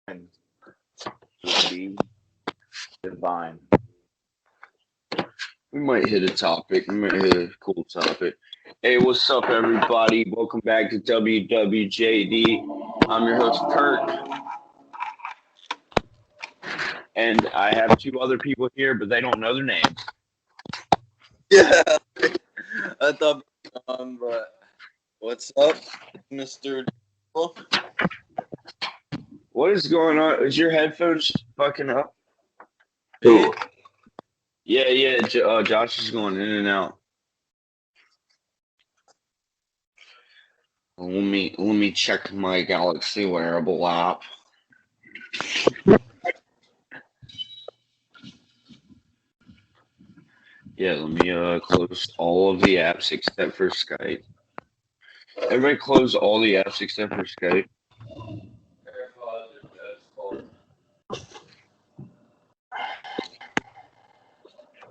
would be divine. We might hit a topic. We might hit a cool topic. Hey, what's up, everybody? Welcome back to WWJD. I'm your host, Kurt. And I have two other people here, but they don't know their names. Yeah, I thought, but what's up, Mr. What is going on? Is your headphones fucking up? Who? Yeah. Josh is going in and out. Let me check my Galaxy wearable app. Yeah, let me close all of the apps except for Skype. Everybody close all the apps except for Skype.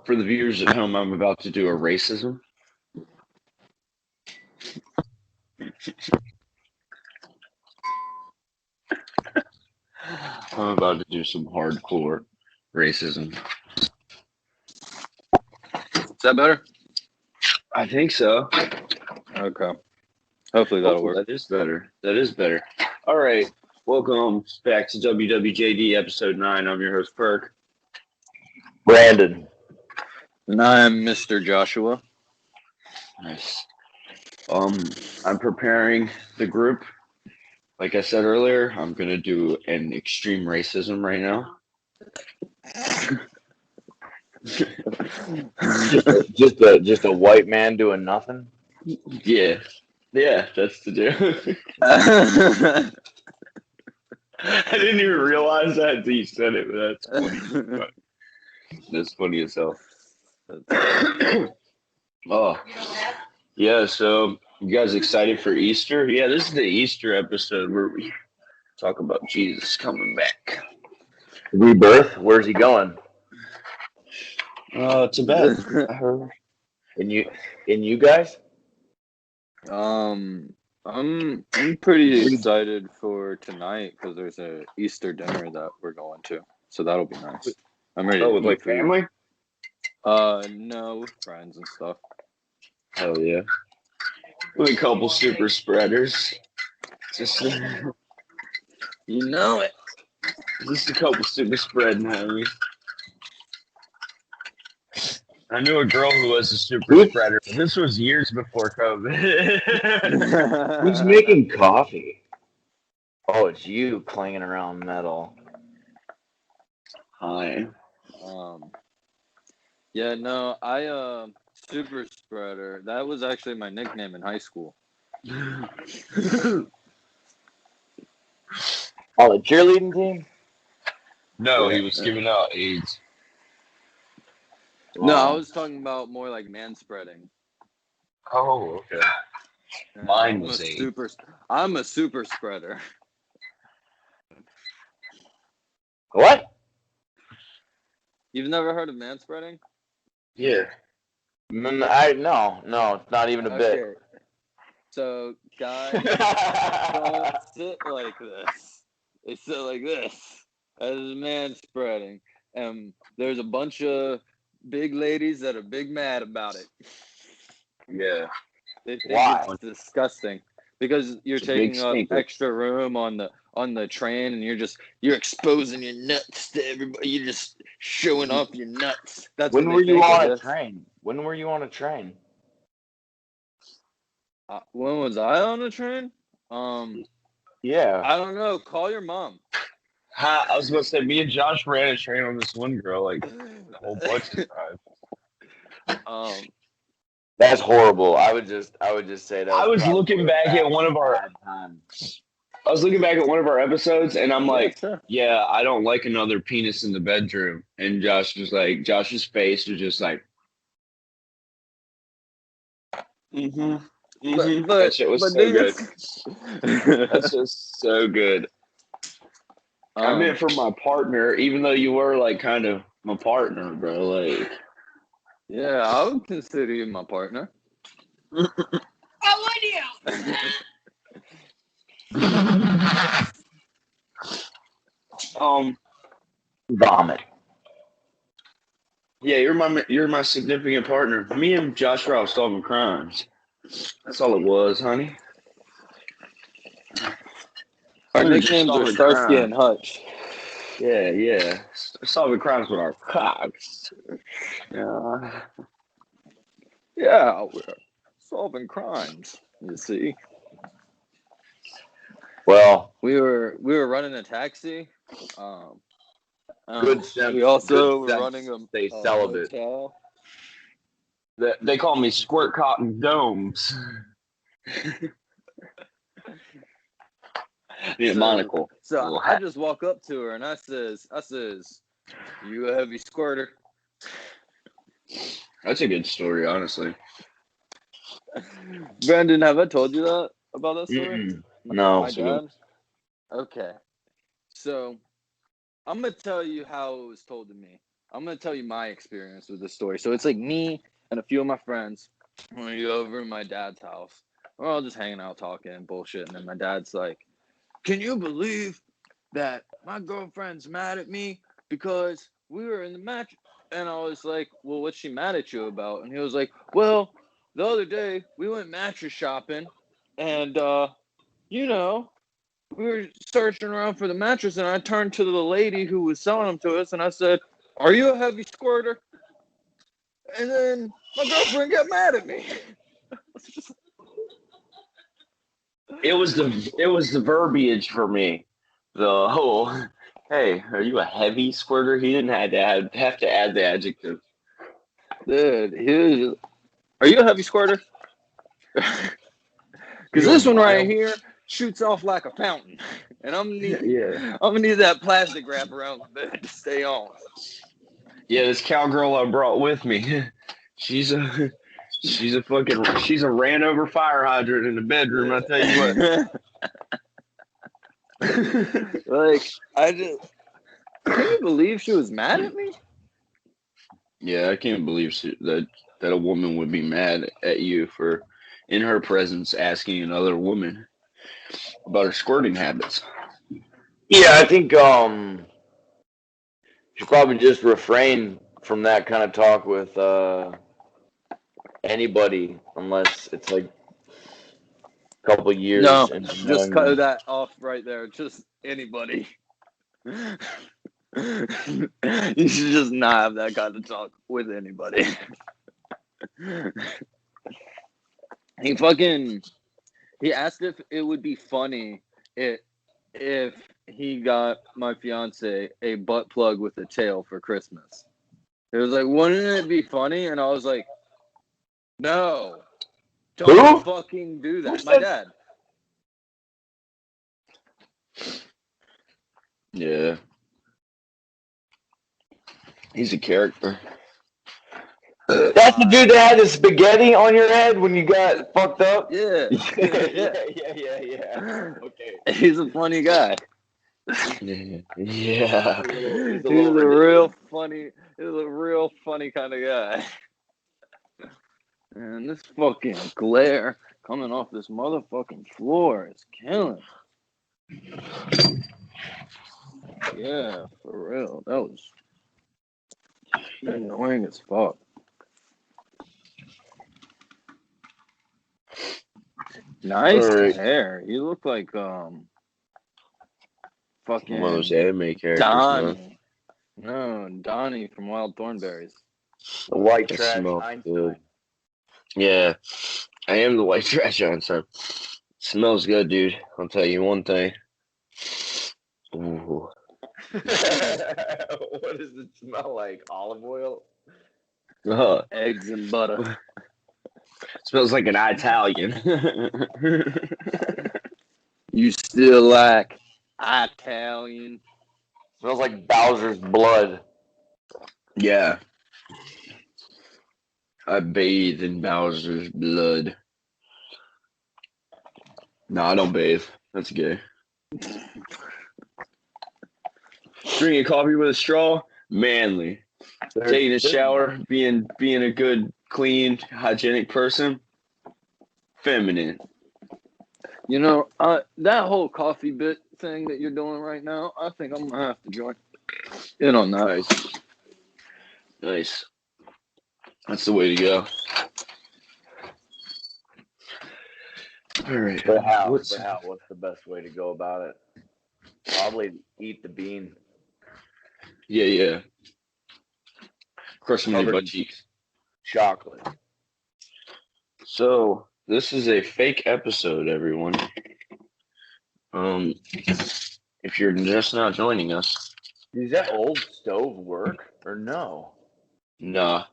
For the viewers at home, I'm about to do a racism. I'm about to do some hardcore racism. Is that better? I think so. Okay. Hopefully that'll work. That is better. That is better. All right. Welcome back to WWJD episode 9. I'm your host, Perk. Brandon. And I'm Mr. Joshua. Nice. I'm preparing the group. Like I said earlier, I'm gonna do an extreme racism right now. just a white man doing nothing. Yeah, that's the deal. I didn't even realize that until you said it, but that's funny. That's funny as hell. Oh, yeah. So you guys excited for Easter? Yeah, this is the Easter episode where we talk about Jesus coming back. Rebirth. Where's he going? To bed. I heard. And you guys? I'm pretty excited for tonight because there's a Easter dinner that we're going to, so that'll be nice. I'm ready. Oh, with like family? No, with friends and stuff. Hell yeah. With a couple super spreaders. Just You know it. Just a couple super spreading homies. I knew a girl who was a super spreader, but this was years before COVID. Who's making coffee? Oh, it's you clanging around metal. Hi. Yeah, no, I super spreader. That was actually my nickname in high school. Oh, the cheerleading team? No, he was giving out AIDS. No, I was talking about more like man spreading. Oh, okay. Mine was AIDS. I'm a super spreader. What? You've never heard of man spreading? Yeah. No, it's not even a bit. So guys don't sit like this. They sit like this. That is man spreading. And there's a bunch of big ladies that are big mad about it. Yeah. They think Why? it's disgusting because you're It's taking up stinker. extra room on the train and you're exposing your nuts to everybody. You're just showing off your nuts. That's When what were they you think on of a this. train? When were you on a train? When was I on a train? Yeah. I don't know. Call your mom. I was going to say, me and Josh ran a train on this one girl like a whole bunch of times. That's horrible. I would just say that. I was looking back at one of our episodes, and I'm like, yeah, I don't like another penis in the bedroom. And Josh's face was just like, But that shit was so good. That's just so good. I meant for my partner, even though you were like kind of my partner, bro. Like, yeah, I would consider you my partner. How would you? Vomit. Yeah, you're my significant partner. Me and Joshua are solving crimes. That's all it was, honey. Our nicknames are Starsky and Hutch. Yeah. Solving crimes with our cocks. Yeah, we're solving crimes. You see. Well, we were running a taxi. good sense. We also good were running a stay celibate. hotel. They call me Squirt Cotton Domes. Yeah, monocle. So I just walk up to her and I says, "You a heavy squirter?" That's a good story, honestly. Brandon, have I told you that about that story? Mm-mm. No. My dad. Okay, so I'm gonna tell you how it was told to me. I'm gonna tell you my experience with this story. So it's like me and a few of my friends when we go over to my dad's house. We're all just hanging out, talking and bullshit, and then my dad's like, "Can you believe that my girlfriend's mad at me because we were in the match?" And I was like, "Well, what's she mad at you about?" And he was like, "Well, the other day we went mattress shopping, and we were searching around for the mattress, and I turned to the lady who was selling them to us, and I said, 'Are you a heavy squirter?' And then my girlfriend got mad at me." It was the verbiage for me. The whole, hey, are you a heavy squirter? He didn't have to add the adjective. Dude, are you a heavy squirter? Because this one right here shoots off like a fountain, and I'm gonna need that plastic wrap around the bed to stay on. Yeah, this cowgirl I brought with me, she's a ran over fire hydrant in the bedroom. I tell you what. Like, can you believe she was mad at me? Yeah, I can't believe that a woman would be mad at you for, in her presence, asking another woman about her squirting habits. Yeah, I think should probably just refrain from that kind of talk with anybody unless it's like a couple years. No, into just knowing cut them. that off right there. Just anybody. You should just not have that kind of talk with anybody. He asked if it would be funny if he got my fiance a butt plug with a tail for Christmas. It was like, wouldn't it be funny? And I was like, no, don't fucking do that. My dad. Yeah. He's a character. That's the dude that had the spaghetti on your head when you got fucked up? Yeah. Yeah. Okay. He's a funny guy. Yeah. He's a real funny kind of guy. And this fucking glare coming off this motherfucking floor is killing. Yeah, for real. That was annoying as fuck. Nice hair. You look like fucking one of those anime characters. Donnie. No, Donnie from Wild Thornberries. The white trash Einstein. Good. Yeah, I am the white trash Einstein. Smells good, dude. I'll tell you one thing. Ooh. What does it smell like? Olive oil? Eggs and butter. Smells like an Italian. You still like Italian? Smells like Bowser's blood. Yeah. I bathe in Bowser's blood. No, I don't bathe. That's gay. Drinking coffee with a straw, manly. Taking a shower, being a good, clean, hygienic person, feminine. You know, that whole coffee bit thing that you're doing right now, I think I'm gonna have to join in on that. Nice. Nice. That's the way to go. All right. But how? What's the best way to go about it? Probably eat the bean. Yeah. Crush them in your butt cheeks. Chocolate. So this is a fake episode, everyone. If you're just now joining us, does that old stove work or no? Nah.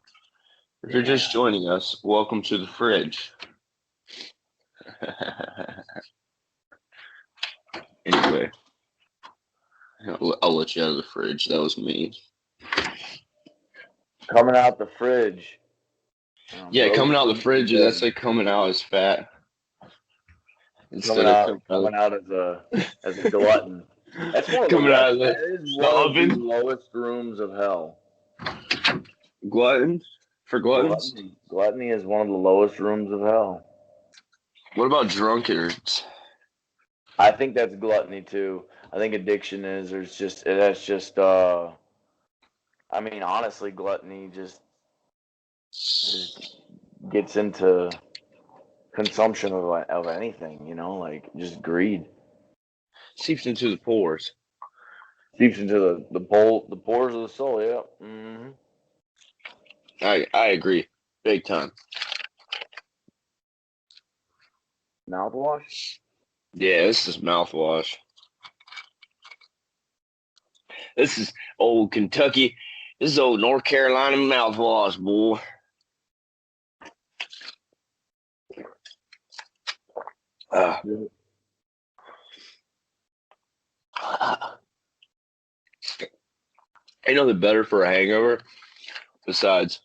If you're just joining us, welcome to the fridge. Anyway, I'll let you out of the fridge. That was me. Coming out the fridge. Yeah, coming out the fridge. That's like coming out as fat. Coming out as a glutton. That's one of coming out of the oven. The lowest rooms of hell. Glutton? For gluttons? Gluttony is one of the lowest rooms of hell. What about drunkards? I think that's gluttony too. I think addiction is. I mean, honestly, gluttony just gets into consumption of anything, like just greed. Seeps into the pores. Seeps into the pores of the soul. Yeah. Mm-hmm. I agree, big time. Mouthwash? Yeah, this is mouthwash. This is old Kentucky. This is old North Carolina mouthwash, boy. Ain't nothing better for a hangover besides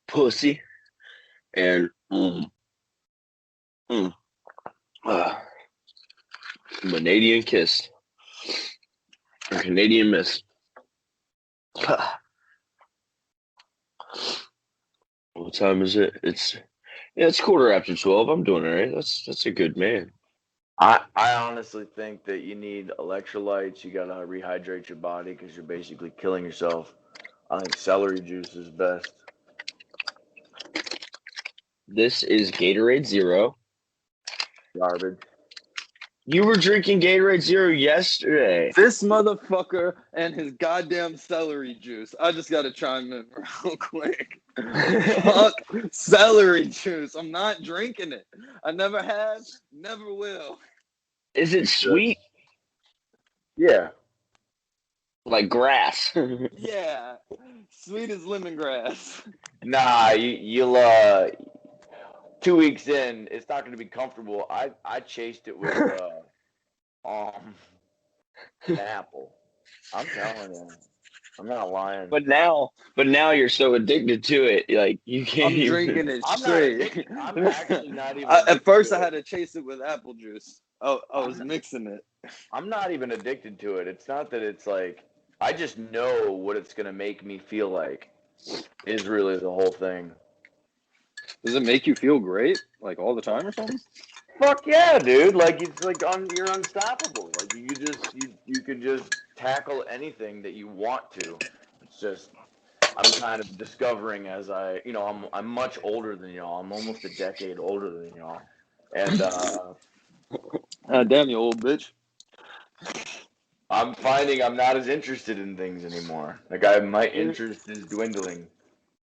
pussy and Canadian kiss or Canadian miss. What time is it? It's 12:15. I'm doing all right. That's a good man. I honestly think that you need electrolytes. You gotta rehydrate your body because you're basically killing yourself. I think celery juice is best. This is Gatorade Zero. Garbage. You were drinking Gatorade Zero yesterday. This motherfucker and his goddamn celery juice. I just gotta chime in real quick. Fuck celery juice. I'm not drinking it. I never have, never will. Is it sweet? Yeah. Like grass. Yeah. Sweet as lemongrass. Nah, you'll 2 weeks in, it's not gonna be comfortable. I chased it with an apple. I'm telling you. I'm not lying. But now you're so addicted to it, like you can't. I'm drinking it straight. I'm actually not even. At first, I had to chase it with apple juice. Oh, I was mixing it. I'm not even addicted to it. It's not that it's like I just know what it's gonna make me feel like. Is really the whole thing. Does it make you feel great, like all the time or something? Fuck yeah, dude! Like it's like you're unstoppable. Like you could just tackle anything that you want to. It's just I'm kind of discovering as I'm much older than y'all. I'm almost a decade older than y'all, and damn you old bitch. I'm finding I'm not as interested in things anymore. Like my interest is dwindling.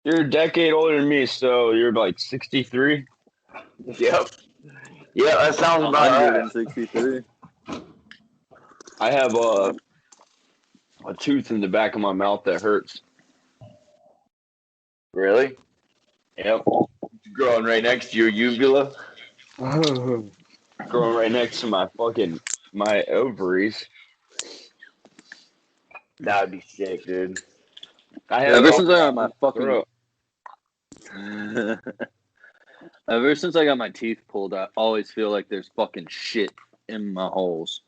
You're a decade older than me, so you're like 63. Yep. Yeah, that sounds about right. 163. I have a tooth in the back of my mouth that hurts. Really? Yep. It's growing right next to your uvula. Growing right next to my ovaries. That'd be sick, dude. Ever since I got my fucking Ever since I got my teeth pulled, I always feel like there's fucking shit in my holes.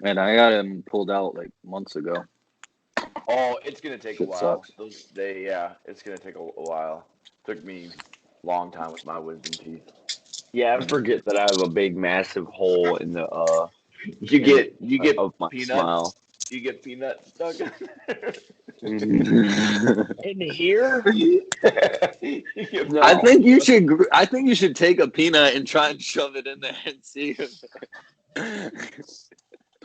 And I got them pulled out like months ago. Oh, it's gonna take a while. Sucks. It's gonna take a while. Took me a long time with my wisdom teeth. Yeah, I forget that I have a big, massive hole in the You get of my peanuts. smile. You get peanuts stuck in there. In here? No. I think you should take a peanut and try and shove it in there and see if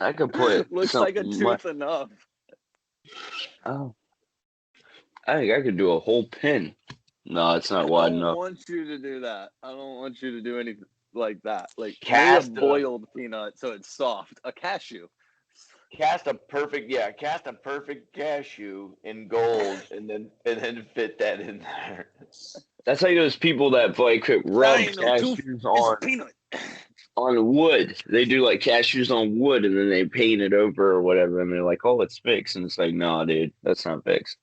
I could put looks like a tooth enough. Oh. I think I could do a whole pin. No, it's not wide enough. I don't want you to do that. I don't want you to do anything like that. Like Cast maybe a boiled peanut so it's soft. A cashew. Cast a perfect cashew in gold and then fit that in there. That's like those people that like rub cashews on wood. They do like cashews on wood and then they paint it over or whatever and they're like, oh, it's fixed. And it's like, nah, dude, that's not fixed.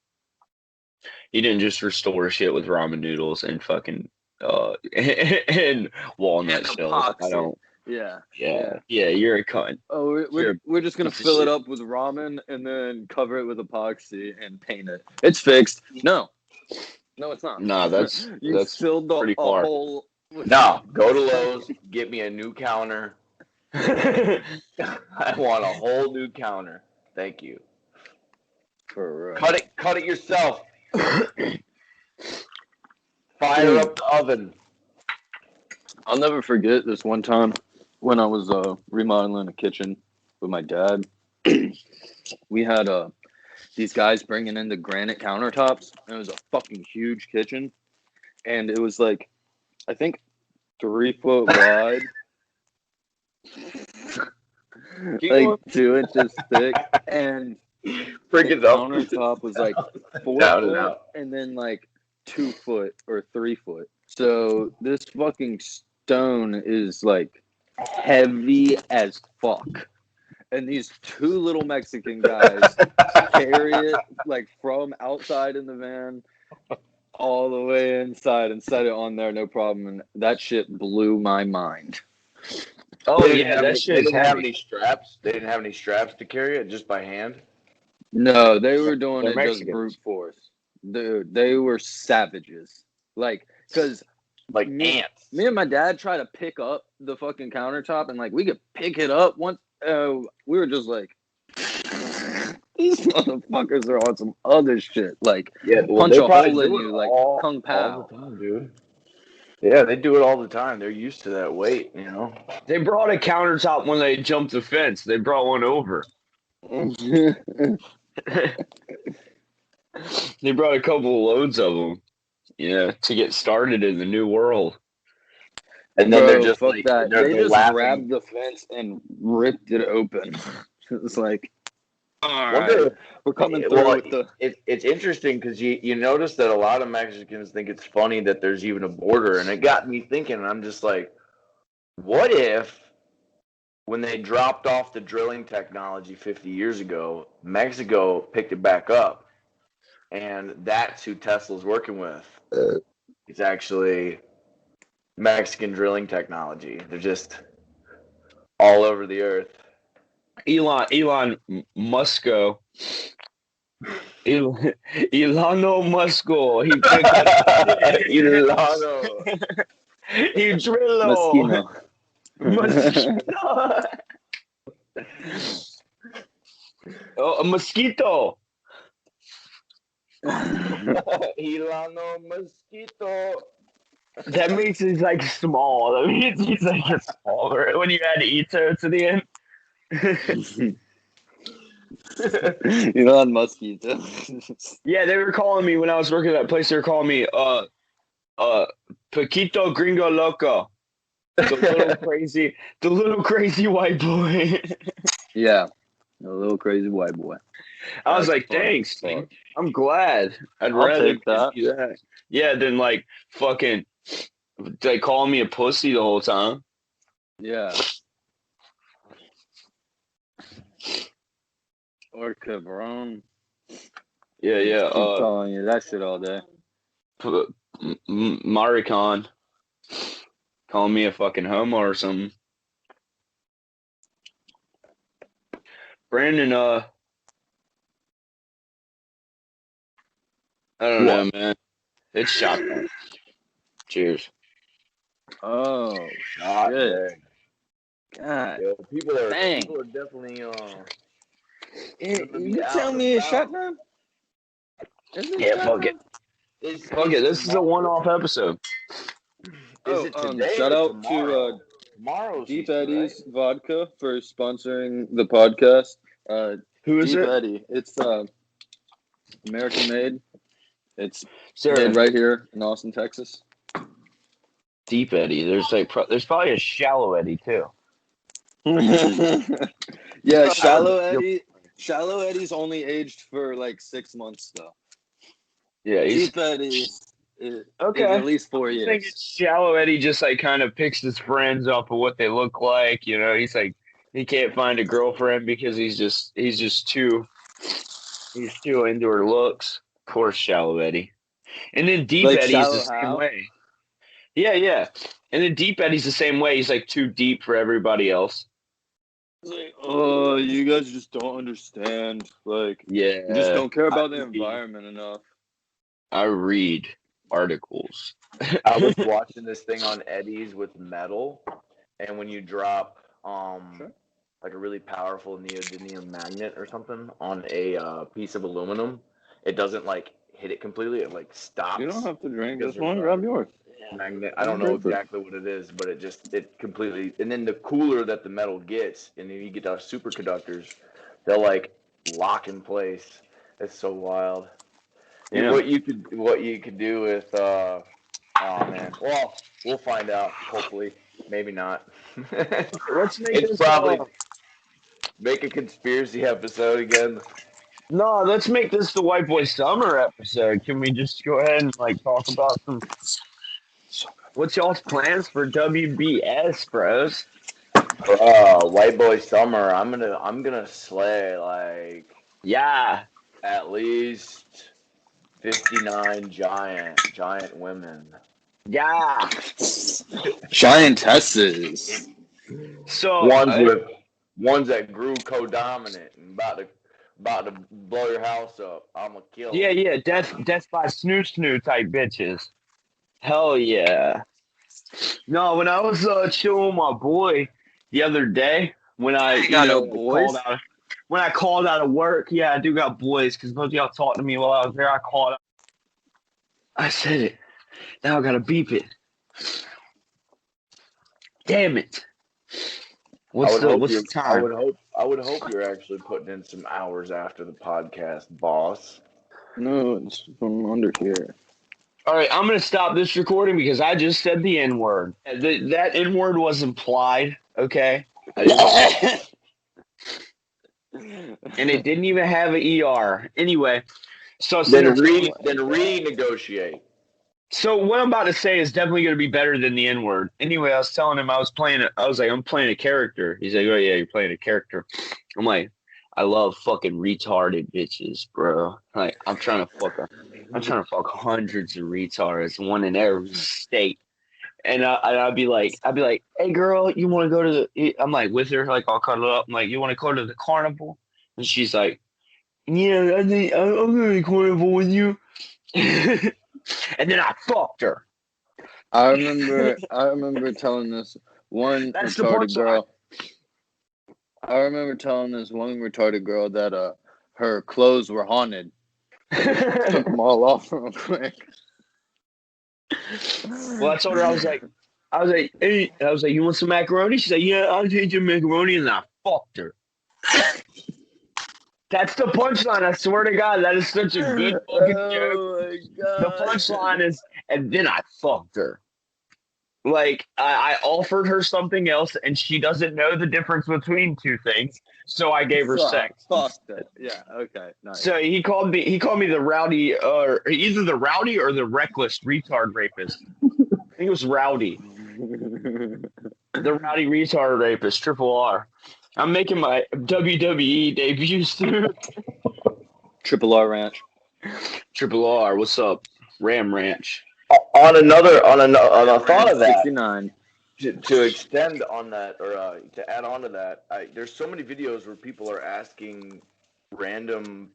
You didn't just restore shit with ramen noodles and fucking and walnut shells. I don't. Yeah. You're a cunt. Oh, we're just gonna fill it up with ramen and then cover it with epoxy and paint it. It's fixed. No, it's not. No, that's filled pretty a far. hole. No, go to Lowe's, get me a new counter. I want a whole new counter. Thank you. Cut it yourself. Fire up the oven. I'll never forget this one time when I was remodeling a kitchen with my dad. We had these guys bringing in the granite countertops. And it was a fucking huge kitchen, and it was like, I think 3 foot wide, like 2 inches thick, and Freaking the countertop was like 4 foot, out. and then like 2 foot or 3 foot. So this fucking stone is like heavy as fuck. And these 2 little Mexican guys carry it like from outside in the van all the way inside and set it on there, no problem. And that shit blew my mind. Oh yeah, that shit is They didn't have heavy. any straps. They didn't have any straps to carry it, just by hand. No, they were doing it Mexicans. just brute force. Dude, they were savages. Like, because Like ants. Me and my dad tried to pick up the fucking countertop, and like we could pick it up once. We were just like, these motherfuckers are on some other shit. Like, punch a hole in you, like Kung Pao. All the time, dude. Yeah, they do it all the time. They're used to that weight, you know. They brought a countertop when they jumped the fence. They brought one over. They brought a couple of loads of them, to get started in the new world. And then they're just fuck like, that. They're They just laughing. grabbed the fence and ripped it open. It's like, all right, we're coming through with the. It's interesting because you notice that a lot of Mexicans think it's funny that there's even a border, and it got me thinking. And I'm just like, what if when they dropped off the drilling technology 50 years ago, Mexico picked it back up, and that's who Tesla's working with? It's actually Mexican drilling technology. They're just all over the earth. Elon Musko. Elano Musko. He Elano. He Drillo. Mosquito. Oh, a mosquito. Elano Mosquito. That means he's like small. That means he's like a smaller. When you add Ito to the end. Elon Mosquito. Yeah, they were calling me when I was working at that place. They were calling me Paquito Gringo Loco. The little crazy white boy. Yeah, a little crazy white boy. I was like, thanks. I'm glad. I'd rather take that. do that. Yeah, than like fucking they call me a pussy the whole time. Yeah. Or cabron. Yeah. Keep calling you that shit all day. Maricon. Calling me a fucking homo or something. Brandon, I don't know, man. It's shotgun. Cheers. Oh, Shot. shit. God. Yeah, people are Dang. definitely You tell me a shotgun? Yeah, fuck it. Fuck it. This is a one-off episode. Is it today shout or out tomorrow? to Tomorrow's Deep Easter, Eddie's right? Vodka for sponsoring the podcast. Who is Deep it? Eddie. It's American made. It's Sarah. made right here in Austin, Texas. Deep Eddie. There's probably a shallow Eddie too. Yeah, Shallow Eddie. Shallow Eddie's only aged for like 6 months though. Yeah, Deep Eddie is at least 4 years. I think it's shallow Eddie just like kind of picks his friends off of what they look like. You know, he's like he can't find a girlfriend because he's too into her looks. Poor shallow Eddie. And then Deep Like Eddie's Shallow the same how? way. Yeah. And then Deep Eddie's the same way. He's like too deep for everybody else. Like, oh, you guys just don't understand. Like, Yeah. you just don't care about the environment enough. I read articles. I was watching this thing on Eddie's with metal, and when you drop like a really powerful neodymium magnet or something on a piece of aluminum, it doesn't like hit it completely. It like stops. You don't have to drink because this one. Grab yours. Magnet. I don't know exactly what it is, but it completely. And then the cooler that the metal gets, and then you get our superconductors, they'll like lock in place. It's so wild. Yeah. What you could do with oh man. Well, we'll find out. Hopefully, maybe not. Let's make it's this probably make a conspiracy episode again. No, let's make this the White Boy Summer episode. Can we just go ahead and like talk about some? What's y'all's plans for WBS, bros? White Boy Summer. I'm gonna slay like at least 59 giant women. Yeah. Giantesses. So ones that grew co-dominant and about to blow your house up. I'm gonna kill. Yeah. Death by snoo type bitches. Hell yeah. No, when I was chilling with my boy the other day, when I called out of work, yeah, I do got boys because both of y'all talked to me while I was there. I called out. I said it. Now I gotta beep it. Damn it. What's the time? I would hope you're actually putting in some hours after the podcast, boss. No, it's from under here. All right, I'm going to stop this recording because I just said the N-word. That N-word was implied, okay? And it didn't even have an ER. Anyway, so then renegotiate. So what I'm about to say is definitely going to be better than the N-word. Anyway, I was telling him I'm playing a character. He's like, oh yeah, you're playing a character. I'm like, I love fucking retarded bitches, bro. Like, I'm trying to fuck hundreds of retards, one in every state. And I'd be like, hey girl, you want to go to the? I'm like with her, like I'll cuddle up. I'm like, you want to go to the carnival? And she's like, yeah, I think I'm going to the carnival with you. And then I fucked her. I remember telling this one retarded girl. I remember telling this one retarded girl that her clothes were haunted. Took them all off real quick. Well, I told her I was like, hey, you want some macaroni? She's like, yeah, I'll take your macaroni, and I fucked her. That's the punchline. I swear to God, that is such a good fucking joke. Oh my God. The punchline is, and then I fucked her. Like, I offered her something else, and she doesn't know the difference between two things, so I gave her sex. Fucked it. Yeah, okay, nice. So he called me the rowdy, or either the rowdy or the reckless retard rapist. I think it was rowdy. The rowdy retard rapist, Triple R. I'm making my WWE debut soon. Triple R Ranch. Triple R, what's up? Ram Ranch. On a thought of that, 69. To extend on that, or to add on to that, there's so many videos where people are asking random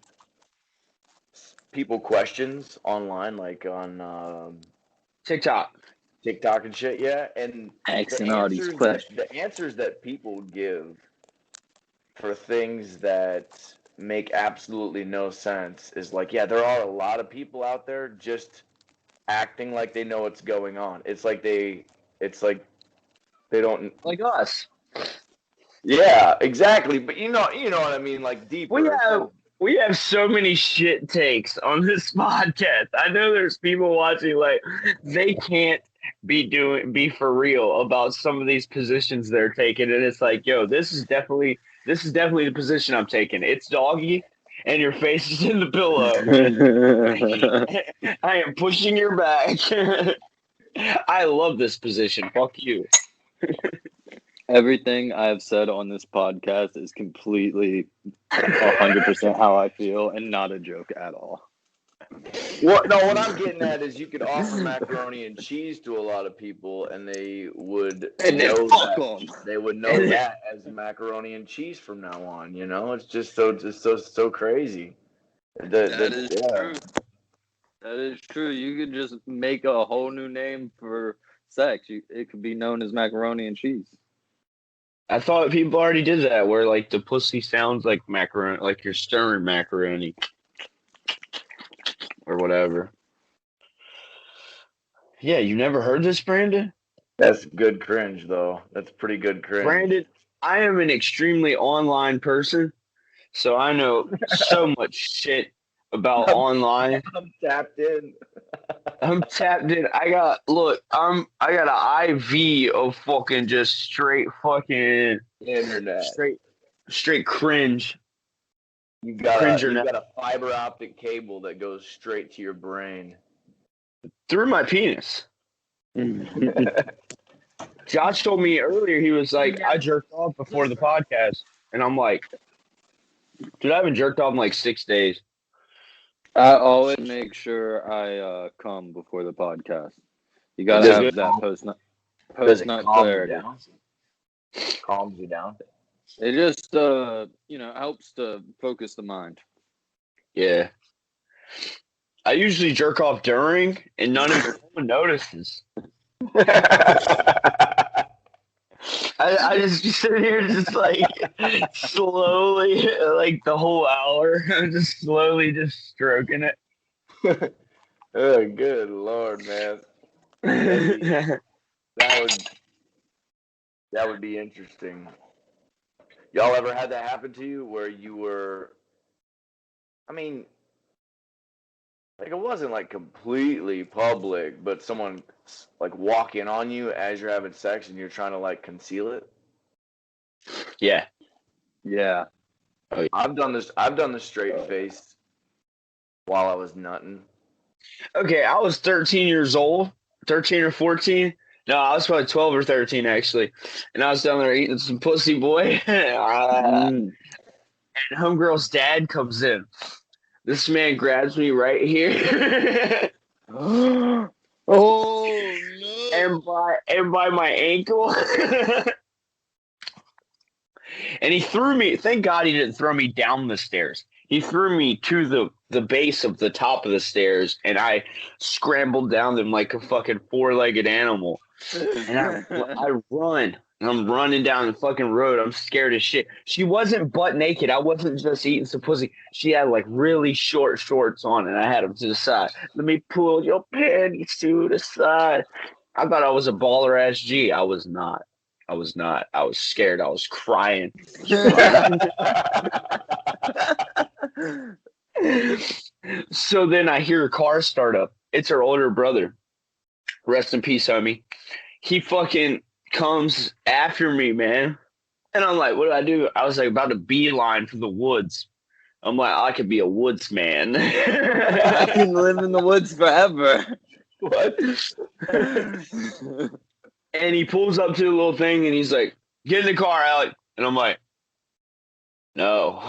people questions online, like on TikTok. TikTok and shit, yeah. And Asking all these questions. the answers that people give for things that make absolutely no sense is like, yeah, there are a lot of people out there just acting like they know what's going on. It's like they don't Like us. Yeah, exactly. But you know what I mean, like deeper. We have so many shit takes on this podcast. I know there's people watching like they can't be for real about some of these positions they're taking, and it's like, yo, this is definitely the position I'm taking. It's doggy, and your face is in the pillow. I am pushing your back. I love this position. Fuck you. Everything I've said on this podcast is completely 100% how I feel and not a joke at all. What I'm getting at is you could offer macaroni and cheese to a lot of people, and they would know that as macaroni and cheese from now on. You know, it's just so crazy. That is true. That is true. You could just make a whole new name for sex. It could be known as macaroni and cheese. I thought people already did that, where like the pussy sounds like macaroni, like you're stirring macaroni or whatever. Yeah, you never heard this, Brandon? That's good cringe, though. That's pretty good cringe. Brandon, I am an extremely online person, so I know so much shit about online. I'm tapped in. I got an IV of fucking just straight fucking internet. Straight cringe. You got a fiber optic cable that goes straight to your brain. Through my penis. Josh told me earlier, he was like, I jerked off before the podcast. And I'm like, dude, I haven't jerked off in like 6 days. I always make sure I come before the podcast. You gotta have that post nut clarity. Calms you down. It just helps to focus the mind. Yeah. I usually jerk off during, and no one notices. I just sit here just like slowly, like the whole hour, I'm just slowly just stroking it. Oh, good Lord, man. That would be interesting. Y'all ever had that happen to you where you were, I mean, like it wasn't like completely public, but someone like walk in on you as you're having sex and you're trying to like conceal it? Yeah. Yeah. Oh, yeah. I've done the straight face while I was nutting. Okay, I was 13 years old, 13 or 14. No, I was probably 12 or 13 actually. And I was down there eating some pussy, boy. And homegirl's dad comes in. This man grabs me right here. Oh no! And by my ankle. And he threw me. Thank God he didn't throw me down the stairs. He threw me to the base of the top of the stairs, and I scrambled down them like a fucking four-legged animal. And I run. And I'm running down the fucking road. I'm scared as shit. She wasn't butt naked. I wasn't just eating some pussy. She had like really short shorts on, and I had them to the side. Let me pull your panties to the side. I thought I was a baller ass G. I was not. I was scared. I was crying. So then I hear a car start up. It's her older brother. Rest in peace, homie. He fucking comes after me, man. And I'm like, what do I do? I was like about to beeline for the woods. I'm like, I could be a woodsman. I can live in the woods forever. What? And he pulls up to the little thing and he's like, get in the car, Alec. And I'm like, no,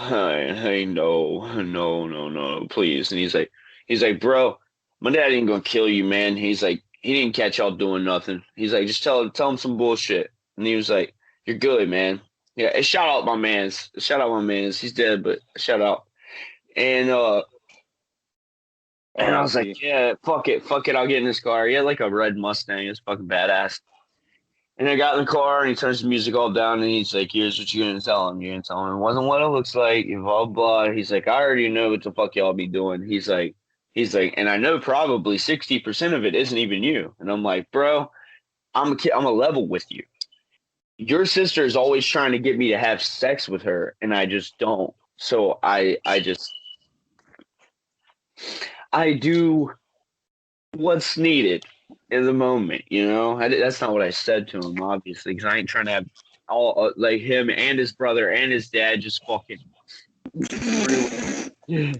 no, please. And he's like, bro, my dad ain't gonna kill you, man. He's like, he didn't catch y'all doing nothing. He's like, just tell him some bullshit. And he was like, you're good, man. Yeah, shout out my mans. He's dead, but shout out. And And I was R.I.P. like, yeah, fuck it, I'll get in this car. He had like a red Mustang. It's fucking badass. And I got in the car and he turns the music all down and he's like, here's what you're gonna tell him. You're gonna tell him it wasn't what it looks like, blah blah. He's like, I already know what the fuck y'all be doing. He's like, and I know probably 60% of it isn't even you. And I'm like, bro, I'm a level with you. Your sister is always trying to get me to have sex with her, and I just don't. So I do what's needed in the moment, you know. That's not what I said to him, obviously, because I ain't trying to have all like him and his brother and his dad just fucking beat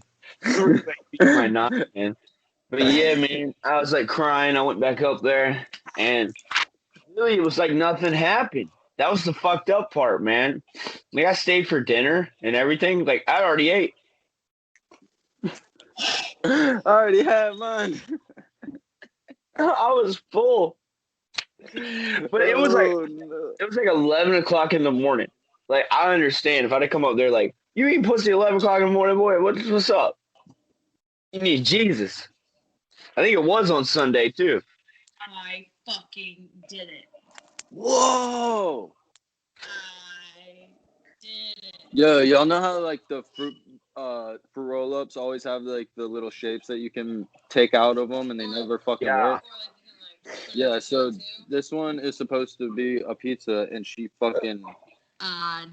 my knot, man. But yeah, man, I was like crying. I went back up there, and really, it was like nothing happened. That was the fucked up part, man. Like I stayed for dinner and everything. Like I already ate. I already had mine. I was full. But it was like 11 o'clock in the morning. Like I understand if I'd have come up there like, you eat pussy 11 o'clock in the morning, boy. What's up? You need Jesus. I think it was on Sunday too. I fucking did it. Whoa! I did it. Yo, y'all know how like the fruit roll-ups always have like the little shapes that you can take out of them and they never fucking work? Yeah, so this one is supposed to be a pizza and she fucking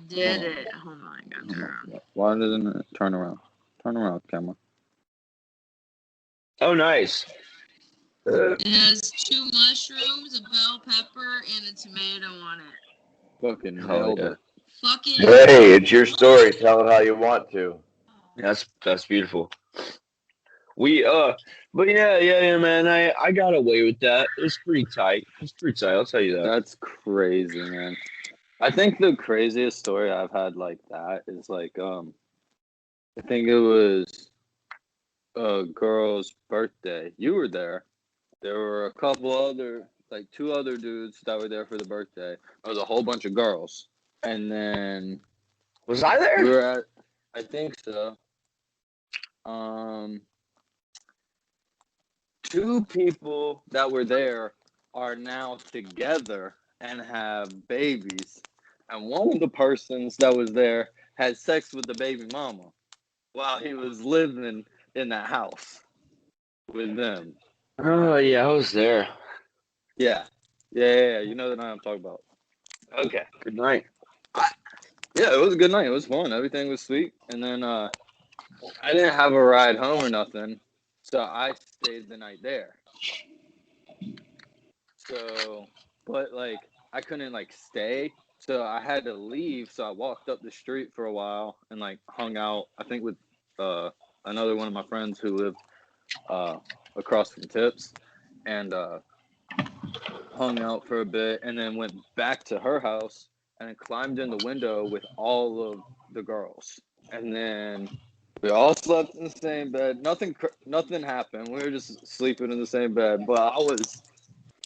did it. Hold on, I got to turn around. Why doesn't it turn around? Turn around, camera. Oh, nice. It has 2 mushrooms, a bell pepper, and a tomato on it. Fucking nailed it. Fucking. Hey, it's your story. Tell it how you want to. That's beautiful. But yeah, man. I got away with that. It was pretty tight. I'll tell you that. That's crazy, man. I think the craziest story I've had like that is like I think it was a girl's birthday. You were there. There were a couple other, like 2 other dudes that were there for the birthday. There was a whole bunch of girls. And then Was I there? we were at, I think so. 2 people that were there are now together and have babies. And one of the persons that was there had sex with the baby mama while he was living in that house with them. Oh yeah, I was there. Yeah. You know the night I'm talking about. Okay. Good night. Yeah, it was a good night. It was fun. Everything was sweet. And then I didn't have a ride home or nothing, so I stayed the night there. So, but like I couldn't like stay, so I had to leave. So I walked up the street for a while and like hung out. I think with another one of my friends who lived across from Tips, and hung out for a bit, and then went back to her house and then climbed in the window with all of the girls, and then we all slept in the same bed. Nothing happened. We were just sleeping in the same bed, but I was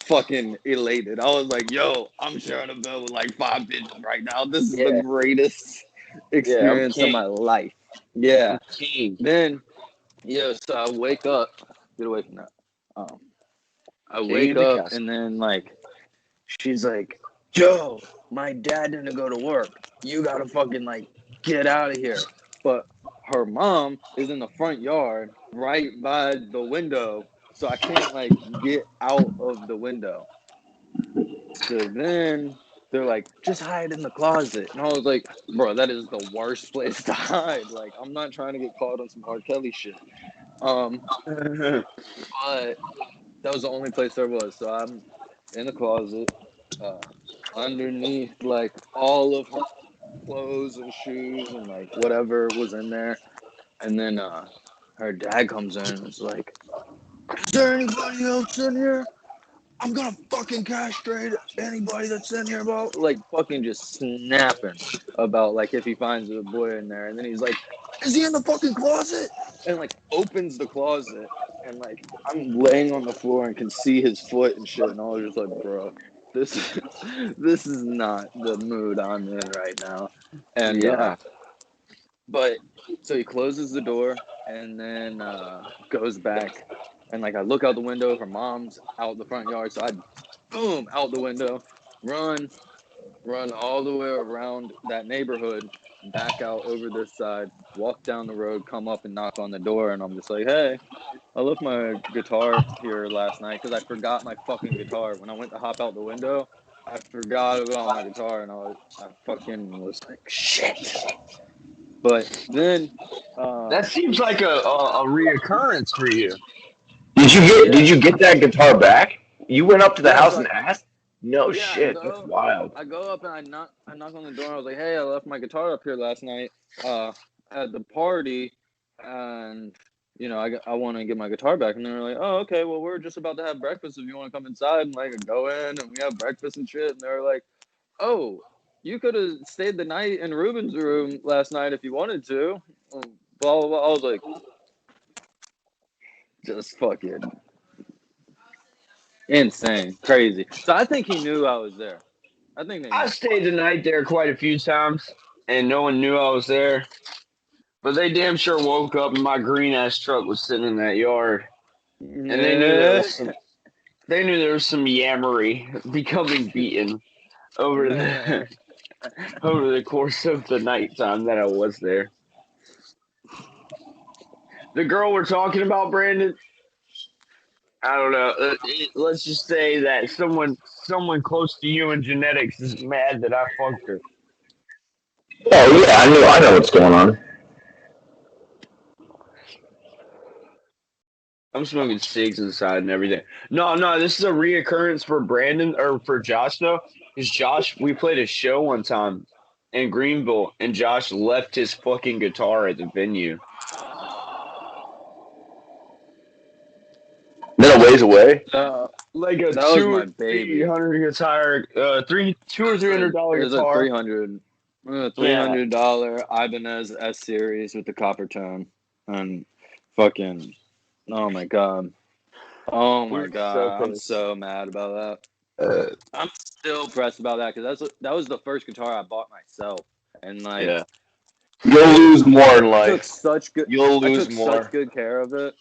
fucking elated. I was like, yo, I'm sharing a bed with like 5 bitches right now. This is the greatest experience of my life. Yeah. Then, so I wake up. Get away from that. I wake up and then like, she's like, Joe, my dad didn't go to work. You gotta fucking like get out of here. But her mom is in the front yard right by the window, so I can't like get out of the window. So then they're like, just hide in the closet. And I was like, bro, that is the worst place to hide. Like, I'm not trying to get caught on some R. Kelly shit. But that was the only place there was. So I'm in the closet, underneath like all of her clothes and shoes and like whatever was in there. And then her dad comes in and is like, is there anybody else in here? I'm gonna fucking castrate anybody that's in here, bro. Like fucking just snapping about like if he finds a boy in there. And then he's like, is he in the fucking closet? And like opens the closet and like I'm laying on the floor and can see his foot and shit. And I was just like, bro, this is not the mood I'm in right now. And but so he closes the door and then goes back. And like I look out the window, her mom's out the front yard, so I boom out the window, run all the way around that neighborhood, back out over this side, walk down the road, come up and knock on the door, and I'm just like, hey, I left my guitar here last night because I forgot my fucking guitar. When I went to hop out the window, I forgot about my guitar, and I fucking was like, shit. But then That seems like a reoccurrence for you. Did you get that guitar back? You went up to the house so and asked? No shit, that's wild. I go up and I knock on the door, and I was like, hey, I left my guitar up here last night at the party, and you know, I want to get my guitar back. And they're like, oh, okay, well, we're just about to have breakfast if you want to come inside. And like, I go in and we have breakfast and shit. And they're like, oh, you could have stayed the night in Ruben's room last night if you wanted to. Blah, blah, blah. I was like, just fucking insane, crazy. So I think he knew I was there. I think I stayed the night there quite a few times, and no one knew I was there. But they damn sure woke up and my green ass truck was sitting in that yard, and they knew there was some yammery becoming beaten over the course of the nighttime that I was there. The girl we're talking about, Brandon, I don't know. Let's just say that someone close to you in genetics is mad that I fucked her. Oh yeah, I know what's going on. I'm smoking cigs inside and everything. No, this is a reoccurrence for Brandon or for Josh though. Because Josh, we played a show one time in Greenville, and Josh left his fucking guitar at the venue. Then a ways away. Like a that was my baby. $300 guitar, $200 or $300 guitar. It was a $300 Ibanez S series with the copper tone, and fucking, oh my god, I'm so mad about that. I'm still pressed about that because that was the first guitar I bought myself, and like, yeah. You'll lose more in life. I took such good care of it.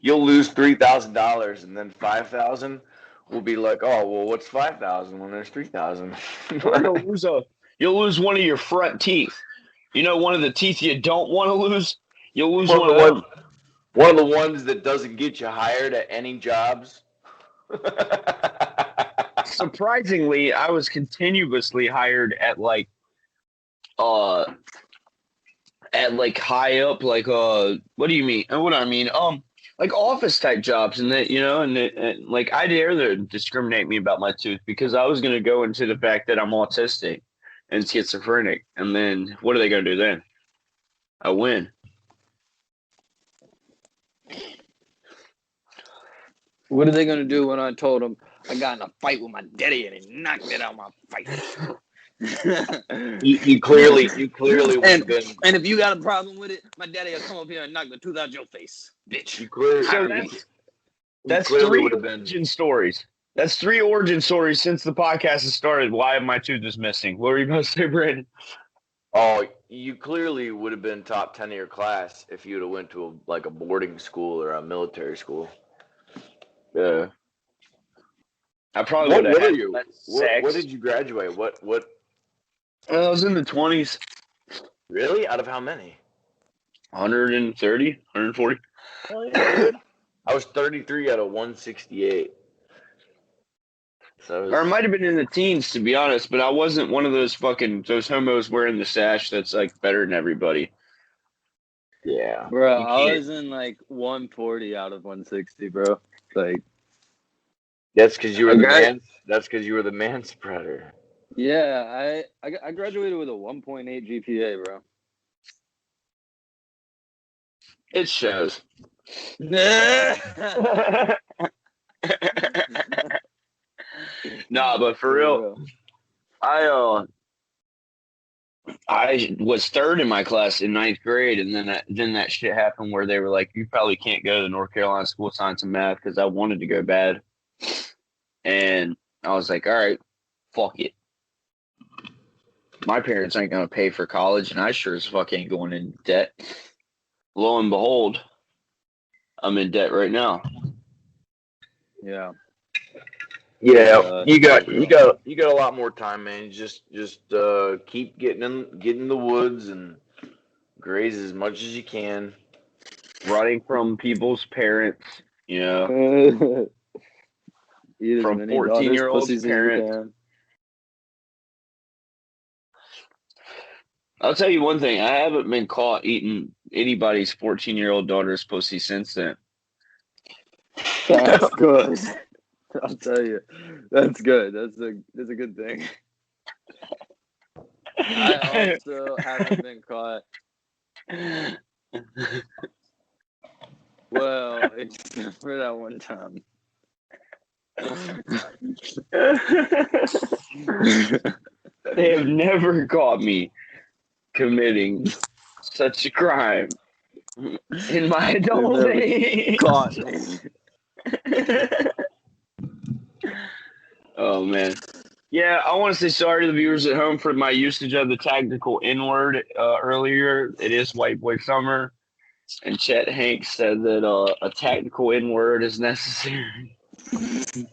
You'll lose $3,000, and then $5,000 will be like, oh well, what's $5,000 when there's $3,000? You'll lose one of your front teeth. You know, one of the teeth you don't want to lose. You'll lose one of the ones that doesn't get you hired at any jobs. Surprisingly, I was continuously hired at like high up, like what do you mean? What I mean, like office type jobs, and that, you know, and like I dare to discriminate me about my tooth because I was gonna go into the fact that I'm autistic and schizophrenic, and then what are they gonna do then? I win. What are they gonna do when I told them I got in a fight with my daddy and he knocked it out my face? you clearly would have been. And if you got a problem with it, my daddy will come up here and knock the tooth out your face, bitch. You clearly. So that's three origin stories. That's 3 origin stories since the podcast has started. Why my tooth is missing? What were you about to say, Brandon? Oh, you clearly would have been top 10 of your class if you'd have went to a boarding school or a military school. Yeah. I probably would have. What are you? What did you graduate? What? I was in the 20s. Really? Out of how many? 130, 140. Oh, yeah, dude. I was 33 out of 168. So or it might have been in the teens, to be honest, but I wasn't one of those homos wearing the sash that's like better than everybody. Yeah. Bro, I was in like 140 out of 160, bro. Like, that's because you were the man. That's because you were the man spreader. Yeah, I graduated with a 1.8 GPA, bro. It shows. Nah, but for real, I was third in my class in 9th grade, and then that shit happened where they were like, "You probably can't go to the North Carolina School of Science and Math," because I wanted to go bad, and I was like, "All right, fuck it. My parents ain't gonna pay for college, and I sure as fuck ain't going into debt." lo and behold, I'm in debt right now. Yeah. Yeah, you got a lot more time, man. Just keep getting in the woods and graze as much as you can. Running from people's parents, you know, Eat as from many daughters' 14-year-old pussies as you parents. can. I'll tell you one thing. I haven't been caught eating anybody's 14-year-old daughter's pussy since then. That's good. I'll tell you. That's good. That's a good thing. I also haven't been caught. Well, except for that one time. They have never caught me committing such a crime in my adult days. Caught me. Oh man. Yeah, I want to say sorry to the viewers at home for my usage of the tactical N-word earlier. It is White Boy Summer, and Chet Hanks said that a tactical N-word is necessary. The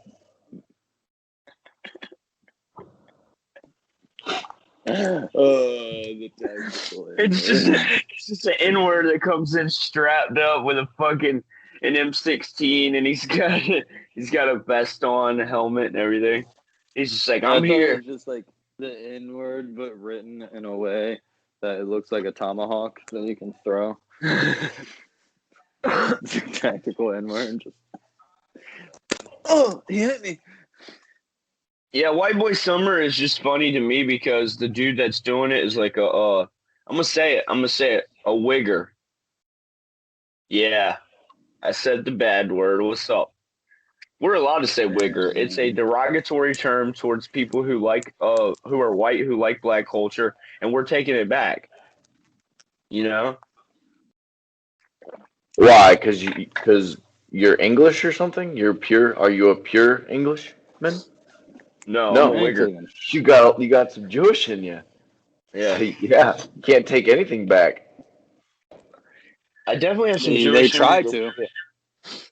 tactical It's just an N-word that comes in strapped up with a fucking an M16, and he's got a vest on, a helmet, and everything. He's just like, I'm here. It was just like the N-word, but written in a way that it looks like a tomahawk that you can throw. Tactical N-word. Just... Oh, he hit me. Yeah, White Boy Summer is just funny to me because the dude that's doing it is like I'm gonna say it, a wigger. Yeah, I said the bad word. What's up? We're allowed to say wigger. It's a derogatory term towards people who who are white, who like black culture, and we're taking it back. You know? Why? Because you're English or something? Are you a pure Englishman? No, No. I'm a wigger. You got some Jewish in you. Yeah. Yeah. You can't take anything back. I definitely have some Jewish. They try to.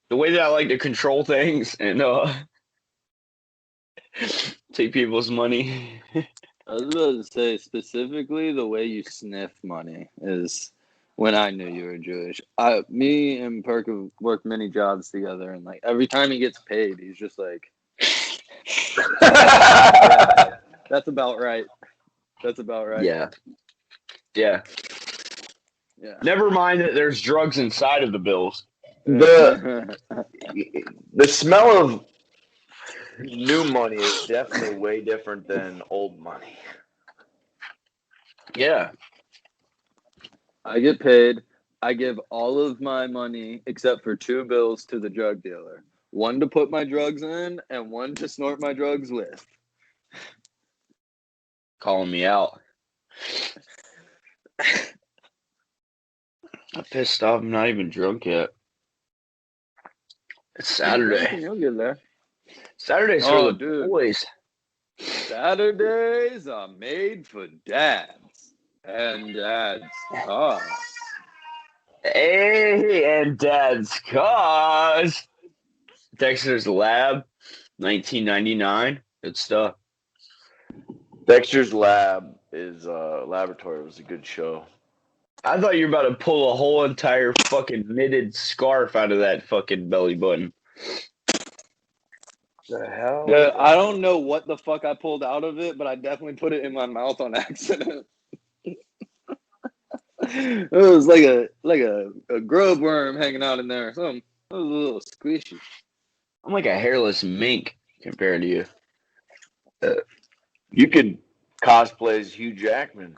The way that I like to control things and take people's money. I was about to say, specifically, the way you sniff money is when I knew you were Jewish. Me and Perk have worked many jobs together, and like every time he gets paid, he's just like, yeah, that's about right. That's about right. Yeah. Yeah. Yeah. Never mind that there's drugs inside of the bills. The smell of new money is definitely way different than old money. Yeah. I get paid. I give all of my money except for 2 bills to the drug dealer. One to put my drugs in and one to snort my drugs with. Calling me out. I'm pissed off. I'm not even drunk yet. It's Saturday. You'll get there. Saturday's for the boys. Saturdays are made for dads. And dads. Oh. Hey, and dad's cause. Dexter's Lab, 1999. Good stuff. Dexter's Laboratory was a good show. I thought you were about to pull a whole entire fucking knitted scarf out of that fucking belly button. The hell? I don't know what the fuck I pulled out of it, but I definitely put it in my mouth on accident. It was like a grub worm hanging out in there or something. It was a little squishy. I'm like a hairless mink compared to you. You could cosplay as Hugh Jackman.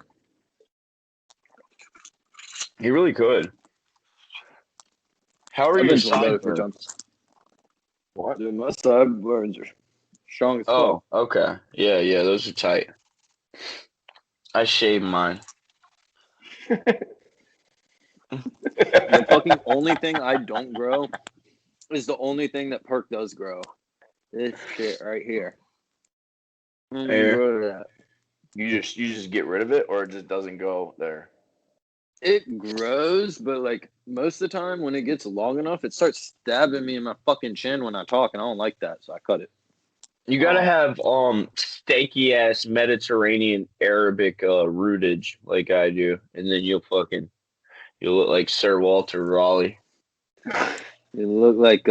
He really could. How are your sideburns? What? Dude, my sideburns are strong as fuck. Oh, okay. Yeah, those are tight. I shave mine. The fucking only thing I don't grow is the only thing that Perk does grow. This shit right here. You just get rid of it, or it just doesn't go there? It grows, but like most of the time when it gets long enough, it starts stabbing me in my fucking chin when I talk, and I don't like that, so I cut it. You gotta have steaky ass Mediterranean Arabic rootage like I do, and then you'll look like Sir Walter Raleigh. You look like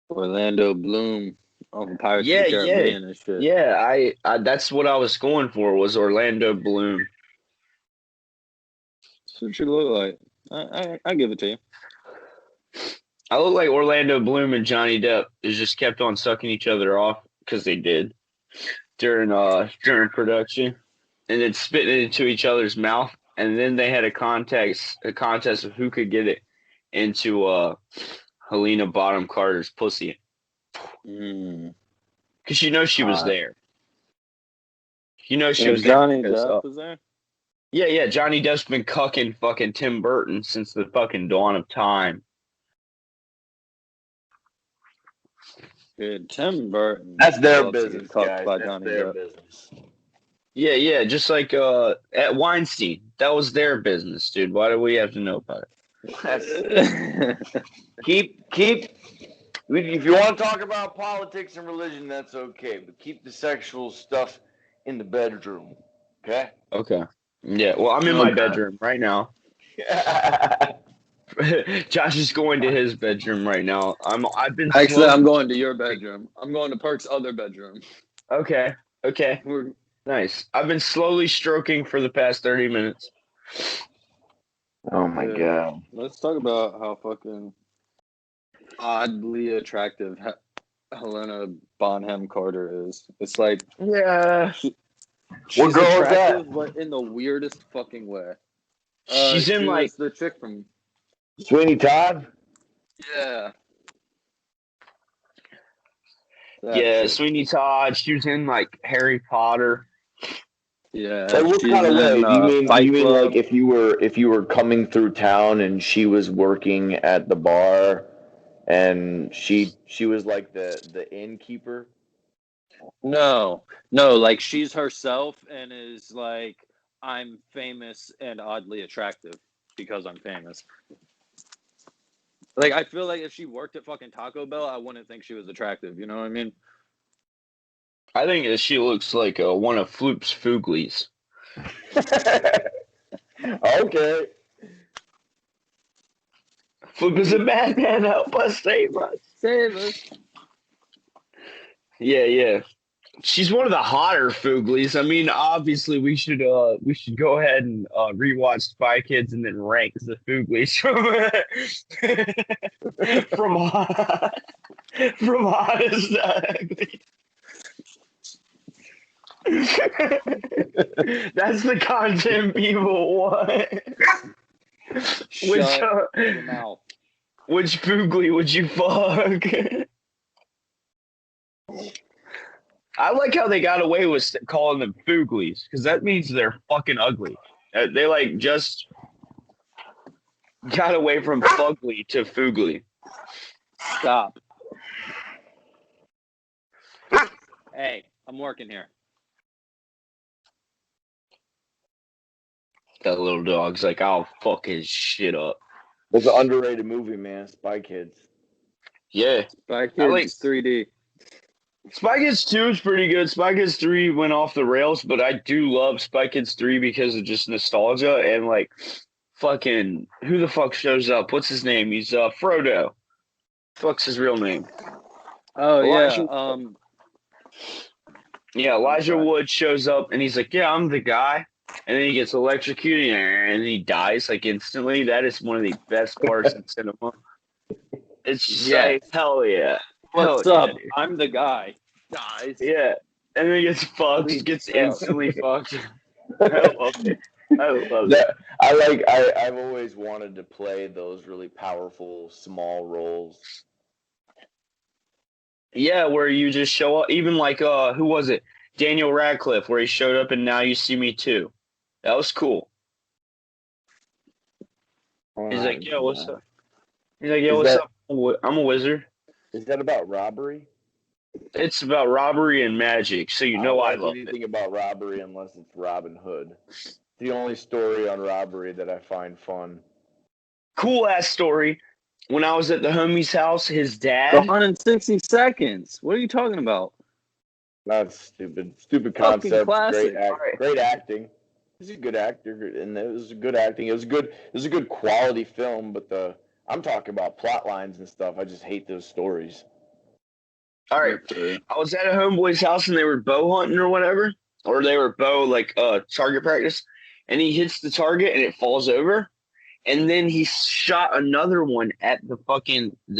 Orlando Bloom on Pirates of the Caribbean and shit. Yeah, I that's what I was going for was Orlando Bloom. That's what you look like. I give it to you. I look like Orlando Bloom and Johnny Depp. They just kept on sucking each other off because they did during production, and then spitting it into each other's mouth, and then they had a contest of who could get it into Helena Bonham Carter's pussy. Because you know she was there. You know she was Johnny there. Depp was there? Yeah. Johnny Depp's been cucking fucking Tim Burton since the fucking dawn of time. Dude, Tim Burton. That's their business, guys. That's their business. Yeah. Just like at Weinstein, that was their business, dude. Why do we have to know about it? keep. If you want to talk about politics and religion, that's okay. But keep the sexual stuff in the bedroom. Okay. Okay. Yeah. Well, I'm in my bedroom right now. Josh is going to his bedroom right now. I'm going to your bedroom. I'm going to Perk's other bedroom. Okay. Nice. I've been slowly stroking for the past 30 minutes. Oh my god. Let's talk about how fucking oddly attractive Helena Bonham Carter is. It's like, she's what girl attractive, is that? But in the weirdest fucking way. She's in like the chick from Sweeney Todd? Yeah. Sweeney Todd. She was in like Harry Potter. Yeah. Like what kind of way? Do you mean like if you were coming through town and she was working at the bar and she was like the innkeeper? No, like she's herself and is like, I'm famous and oddly attractive because I'm famous. Like, I feel like if she worked at fucking Taco Bell, I wouldn't think she was attractive. You know what I mean? I think that she looks like one of Floop's Fooglies. Okay. Floop is a madman. Help us, save us. Save us. Yeah. She's one of the hotter Fooglies. I mean, obviously, we should go ahead and rewatch Spy Kids and then rank the Fooglies from hottest to ugly. That's the content people want. Which Foogly would you fuck? I like how they got away with calling them Fooglies, because that means they're fucking ugly. They like just got away from fugly to Foogly. Stop. Hey, I'm working here. That little dog's like, I'll fuck his shit up. It's an underrated movie, man. Spy Kids. Yeah. Spy Kids 3D. Spy Kids 2 is pretty good. Spy Kids 3 went off the rails, but I do love Spy Kids 3 because of just nostalgia and like fucking who the fuck shows up? What's his name? He's Frodo. Fuck's his real name? Oh Elijah, Elijah Wood shows up and he's like, yeah, I'm the guy. And then he gets electrocuted and he dies like instantly. That is one of the best parts in cinema. It's just like, hell yeah. What's up? Dude. I'm the guy. Dies. Yeah. And then he gets fucked. He gets instantly fucked. I love it. I love it. I've always wanted to play those really powerful, small roles. Yeah, where you just show up. Even like, who was it? Daniel Radcliffe, where he showed up in Now You See Me Too. That was cool. He's like, yo, what's up? He's like, yo, what's up? I'm a wizard. Is that about robbery? It's about robbery and magic, so you know I love anything about robbery unless it's Robin Hood. The only story on robbery that I find fun. Cool ass story. When I was at the homie's house, his dad. 160 seconds. What are you talking about? That's stupid. Stupid Fucking concept. classic. Great acting. He's a good actor, and it was good acting. It was a good quality film. But I'm talking about plot lines and stuff. I just hate those stories. All right, I was at a homeboy's house and they were bow hunting or whatever, or they were bow target practice, and he hits the target and it falls over, and then he shot another one at the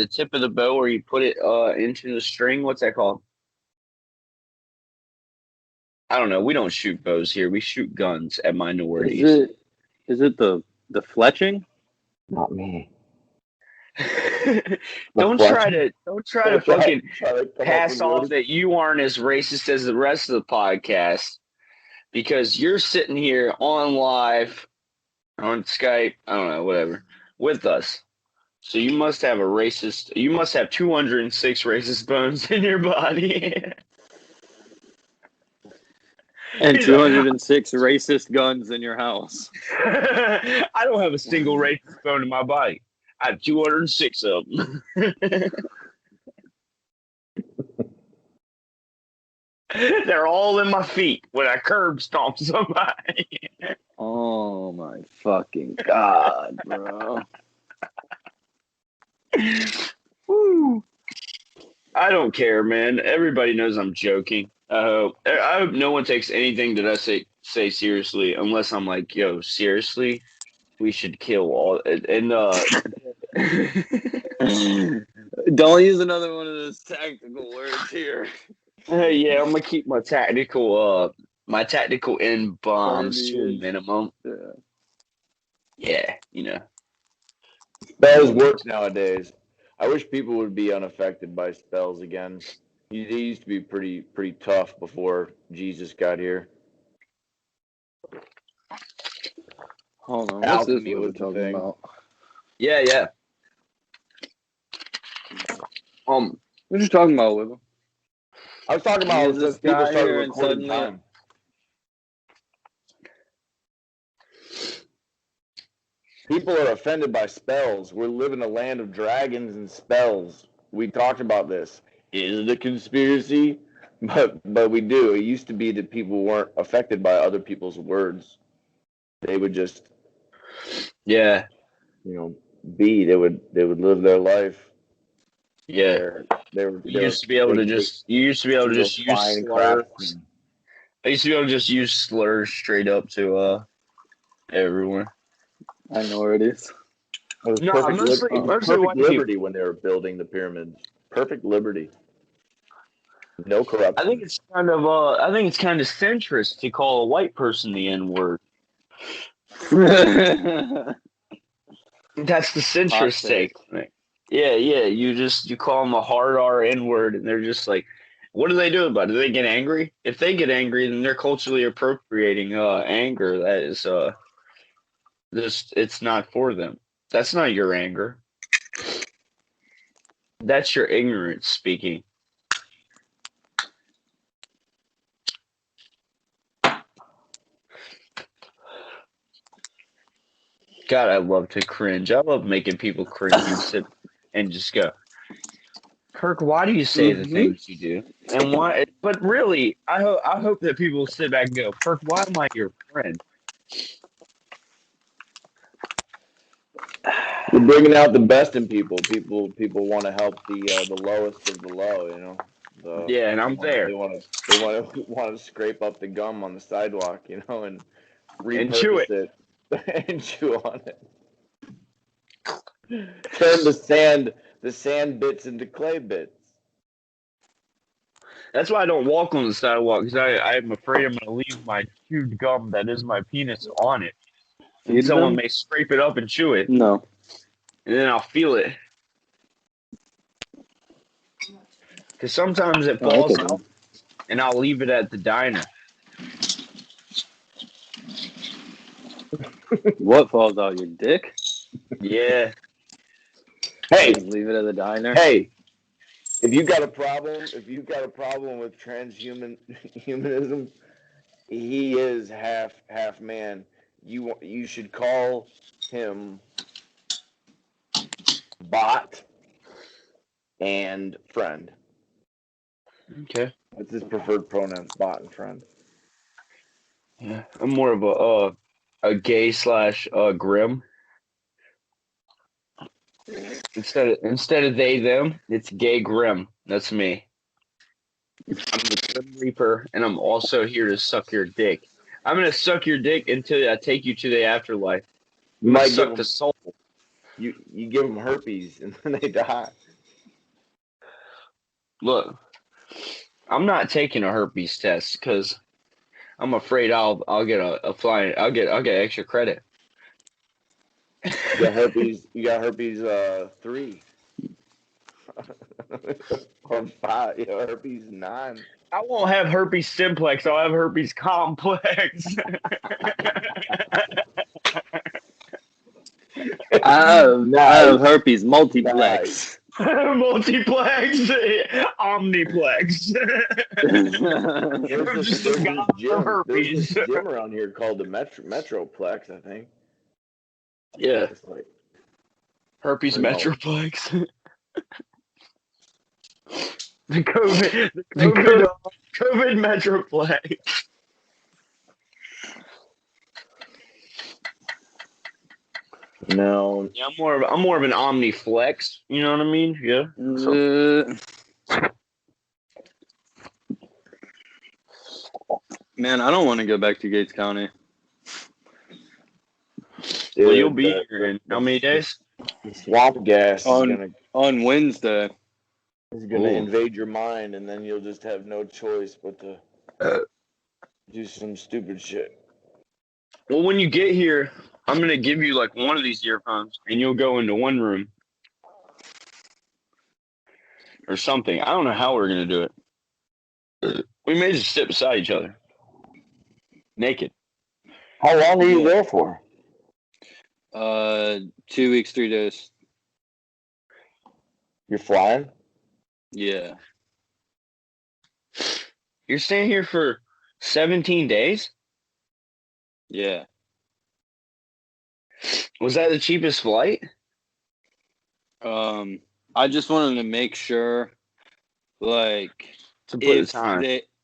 tip of the bow where you put it into the string. What's that called? I don't know. We don't shoot bows here. We shoot guns at minorities. Is it the fletching? Not me. Don't try to fucking pass off that you aren't as racist as the rest of the podcast, because you're sitting here on live, on Skype, I don't know, whatever, with us. So you must have 206 racist bones in your body. And 206 racist guns in your house. I don't have a single racist bone in my body. I have 206 of them. They're all in my feet when I curb stomp somebody. Oh my fucking God, bro. Woo. I don't care, man. Everybody knows I'm joking. I hope no one takes anything that I say seriously, unless I'm like, yo, seriously, we should kill all. And don't use another one of those tactical words here. Yeah, I'm gonna keep my tactical N bombs to a minimum. Yeah, you know. Spells work nowadays. I wish people would be unaffected by spells again. They used to be pretty tough before Jesus got here. Hold on, what's this we were talking about? Yeah. What are you talking about, Wibba? I was talking about this people started recording time. People are offended by spells. We live in a land of dragons and spells. We talked about this. Is it a conspiracy? But we do. It used to be that people weren't affected by other people's words. They would just, be. They would live their life. Yeah. You used to be able to just use slurs. I used to be able to just use slurs straight up to everyone. Minorities. It was perfect liberty when they were building the pyramids. Perfect liberty. No corruption. I think it's kind of centrist to call a white person the N-word. That's the centrist take. Yeah. You call them a hard R N-word, and they're just like, what do they do about it? Do they get angry? If they get angry, then they're culturally appropriating anger. That is it's not for them. That's not your anger. That's your ignorance speaking. God, I love to cringe. I love making people cringe and sit and just go, Kirk, why do you say the things you do? And why? But really, I hope that people sit back and go, Kirk, why am I your friend? You're bringing out the best in people. People want to help the lowest of the low. Yeah, and I'm there. They want to scrape up the gum on the sidewalk, and repurpose it and chew on it. Turn the sand bits into clay bits. That's why I don't walk on the sidewalk, because I'm afraid I'm going to leave my chewed gum that is my penis on it. And someone may scrape it up and chew it. No. And then I'll feel it. Because sometimes it falls out, and I'll leave it at the diner. What falls out? Your dick? Yeah. Hey, leave it at the diner. Hey, if you got a problem with transhumanism, he is half man. you should call him bot and friend. Okay. That's his preferred pronouns, bot and friend. Yeah, I'm more of a gay slash grim. Instead of they them, it's gay grim. That's me. I'm the Grim Reaper, and I'm also here to suck your dick. I'm gonna suck your dick until I take you to the afterlife. You I'm gonna might give suck them, the soul. you give them herpes and then they die. Look, I'm not taking a herpes test because I'm afraid I'll get a flying. I'll get extra credit. You got herpes. You got herpes 3 or 5. You know, herpes 9. I won't have herpes simplex. I'll have herpes complex. I have herpes multiplex. Multiplex, omniplex. There's this gym around here called the Metroplex, I think. Yeah, It's like herpes no. metroplex. the COVID metroplex. No. Yeah, I'm more of an omniflex. You know what I mean? Yeah. Man, I don't want to go back to Gates County. Dude, Well, you'll be here in how many days? The swamp gas on Wednesday. is gonna invade your mind, and then you'll just have no choice but to do some stupid shit. Well, when you get here, I'm gonna give you like one of these earphones, and you'll go into one room or something. I don't know how we're gonna do it. We may just sit beside each other, naked. How long are you there for? 2 weeks, 3 days. You're flying? Yeah. You're staying here for 17 days? Yeah. Was that the cheapest flight? I just wanted to make sure, like, To put the time.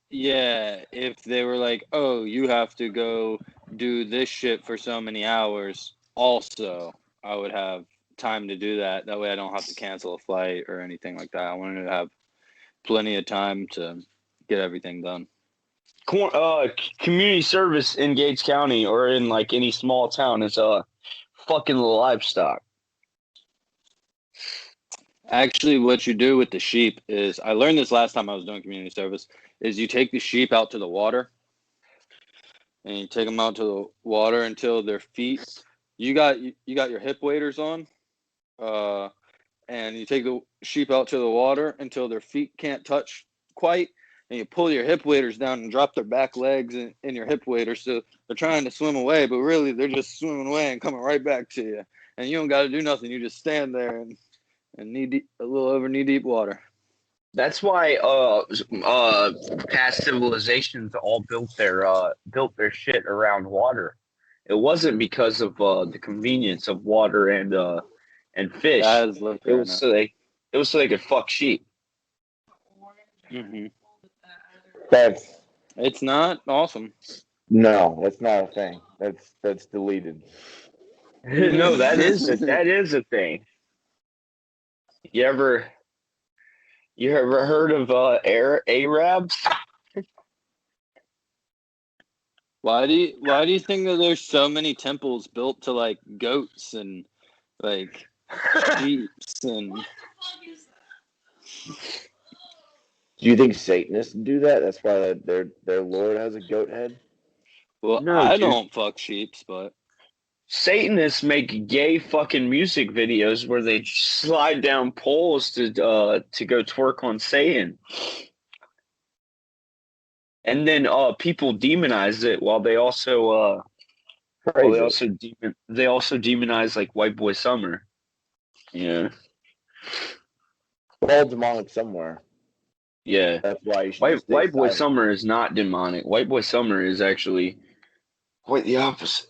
if they were like, oh, you have to go do this shit for so many hours, also, I would have time to do that. That way I don't have to cancel a flight or anything like that. I wanted to have plenty of time to get everything done. Community service in Gates County or in like any small town is fucking livestock. Actually, what you do with the sheep is, I learned this last time I was doing community service, is you take the sheep out to the water, and you take them out to the water until their feet, you got your hip waders on, and you take the sheep out to the water until their feet can't touch quite, and you pull your hip waders down and drop their back legs in your hip waders, so they're trying to swim away, but really they're just swimming away and coming right back to you, and you don't got to do nothing. You just stand there and knee deep, a little over knee deep water. That's why past civilizations all built their shit around water. It wasn't because of the convenience of water and fish. It was so they could fuck sheep. Mm-hmm. It's not awesome. No, that's not a thing. That's deleted. No, that is a thing. You ever heard of Arabs? Why do you think that there's so many temples built to like goats and like sheep and? Do you think Satanists do that? That's why their Lord has a goat head? Well, no, I don't fuck sheeps, but Satanists make gay fucking music videos where they slide down poles to go twerk on Satan. And then people demonize it while they also demonize like White Boy Summer. Yeah. We're all demonic somewhere. Yeah. That's why you should White Boy Summer is not demonic. White Boy Summer is actually quite the opposite.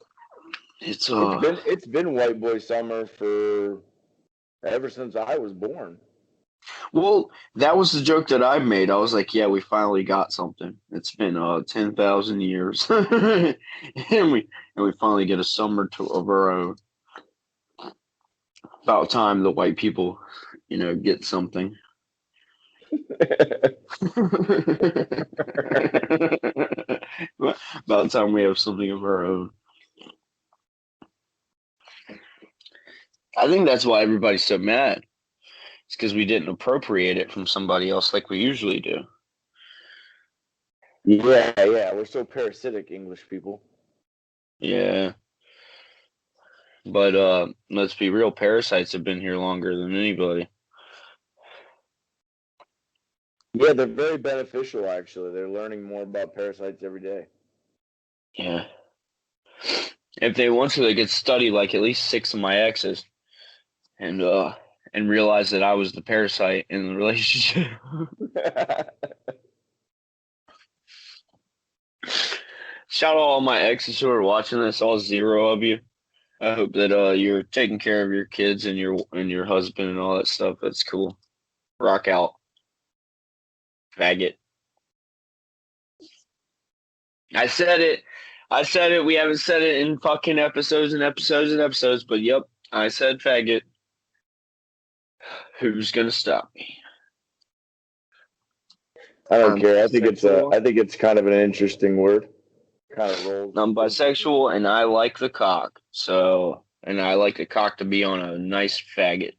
It's been white boy summer for ever since I was born. Well, that was the joke that I made. I was like, yeah, we finally got something. It's been 10,000 years. and we finally get a summer of our own. About time the white people, get something. About time we have something of our own. I think that's why everybody's so mad. It's because we didn't appropriate it from somebody else like we usually do. Yeah, we're so parasitic, English people. Yeah. But let's be real, parasites have been here longer than anybody. Yeah, they're very beneficial, actually. They're learning more about parasites every day. Yeah. If they want to, they could study like at least 6 of my exes and realize that I was the parasite in the relationship. Shout out all my exes who are watching this, all 0 of you. I hope that you're taking care of your kids and your husband and all that stuff. That's cool. Rock out. Faggot. I said it. We haven't said it in fucking episodes and episodes and episodes, but yep, I said faggot. Who's gonna stop me? I don't care. I think it's kind of an interesting word. Kind of rolls. I'm bisexual and I like the cock. And I like the cock to be on a nice faggot.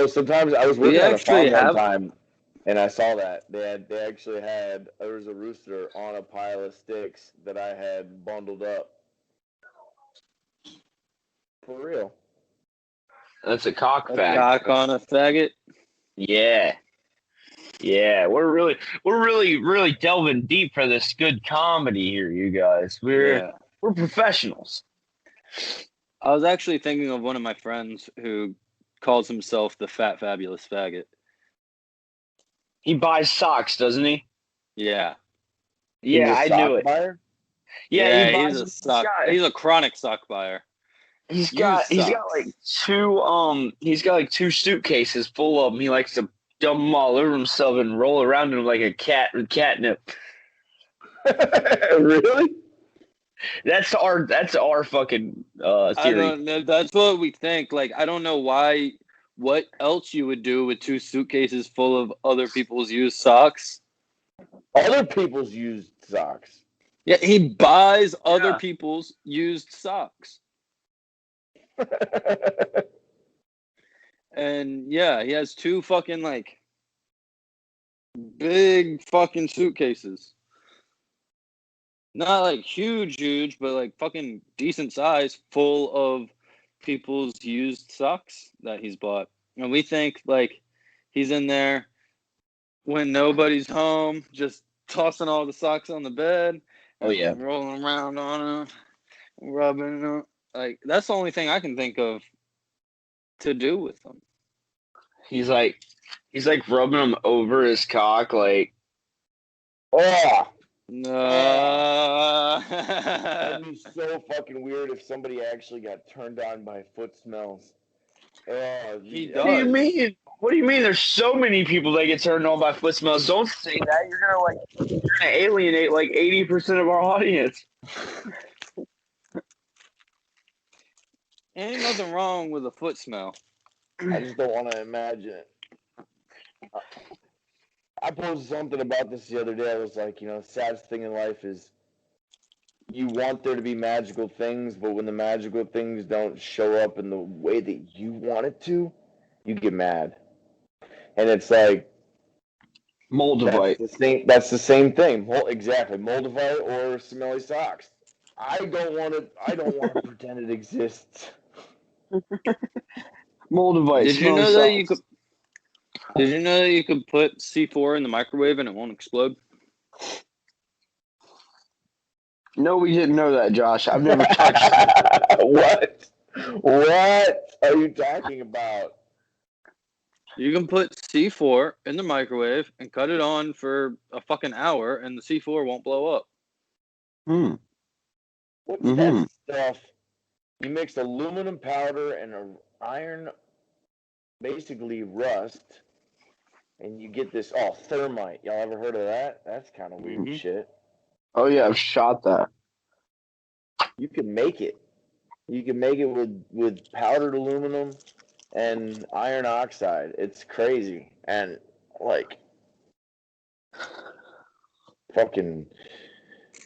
Sometimes I was working on a farm one time, and I saw that there was a rooster on a pile of sticks that I had bundled up. For real. That's a cock faggot. Cock on a faggot. Yeah. Yeah, we're really delving deep for this good comedy here, you guys. We're professionals. I was actually thinking of one of my friends who calls himself the Fat Fabulous Faggot. He buys socks, doesn't he? Yeah. Yeah, I knew it. Buyer? Yeah, he's a chronic sock buyer. He's got like 2 suitcases full of them. He likes to dump them all over himself and roll around in them like a cat with catnip. Really? That's our fucking theory. I don't know. That's what we think. Like, I don't know what else you would do with 2 suitcases full of other people's used socks. Other people's used socks? Yeah, he buys other people's used socks. And yeah, he has 2 fucking like big fucking suitcases. Not like huge, but like fucking decent size, full of people's used socks that he's bought. And we think like he's in there when nobody's home, just tossing all the socks on the bed. Oh yeah, rolling around on them, rubbing them. Like, that's the only thing I can think of to do with them. He's like rubbing them over his cock, like, oh no. That'd be so fucking weird if somebody actually got turned on by foot smells. He does. What do you mean? What do you mean? There's so many people that get turned on by foot smells. Don't say that. You're gonna alienate like 80% of our audience. Ain't nothing wrong with a foot smell. I just don't want to imagine it. I posted something about this the other day. I was like, the saddest thing in life is you want there to be magical things, but when the magical things don't show up in the way that you want it to, you get mad. And it's like Moldavite. That's the same thing. Exactly. Moldavite or smelly socks. I don't want to pretend it exists. Moldavite. Did you know that you could put C4 in the microwave and it won't explode? No, we didn't know that, Josh. I've never touched it. What are you talking about? You can put C4 in the microwave and cut it on for a fucking hour and the C4 won't blow up. What's that stuff? You mix aluminum powder and iron, basically rust, and you get this thermite. Y'all ever heard of that? That's kind of weird shit. Oh yeah, I've shot that. You can make it. You can make it with powdered aluminum and iron oxide. It's crazy. And like fucking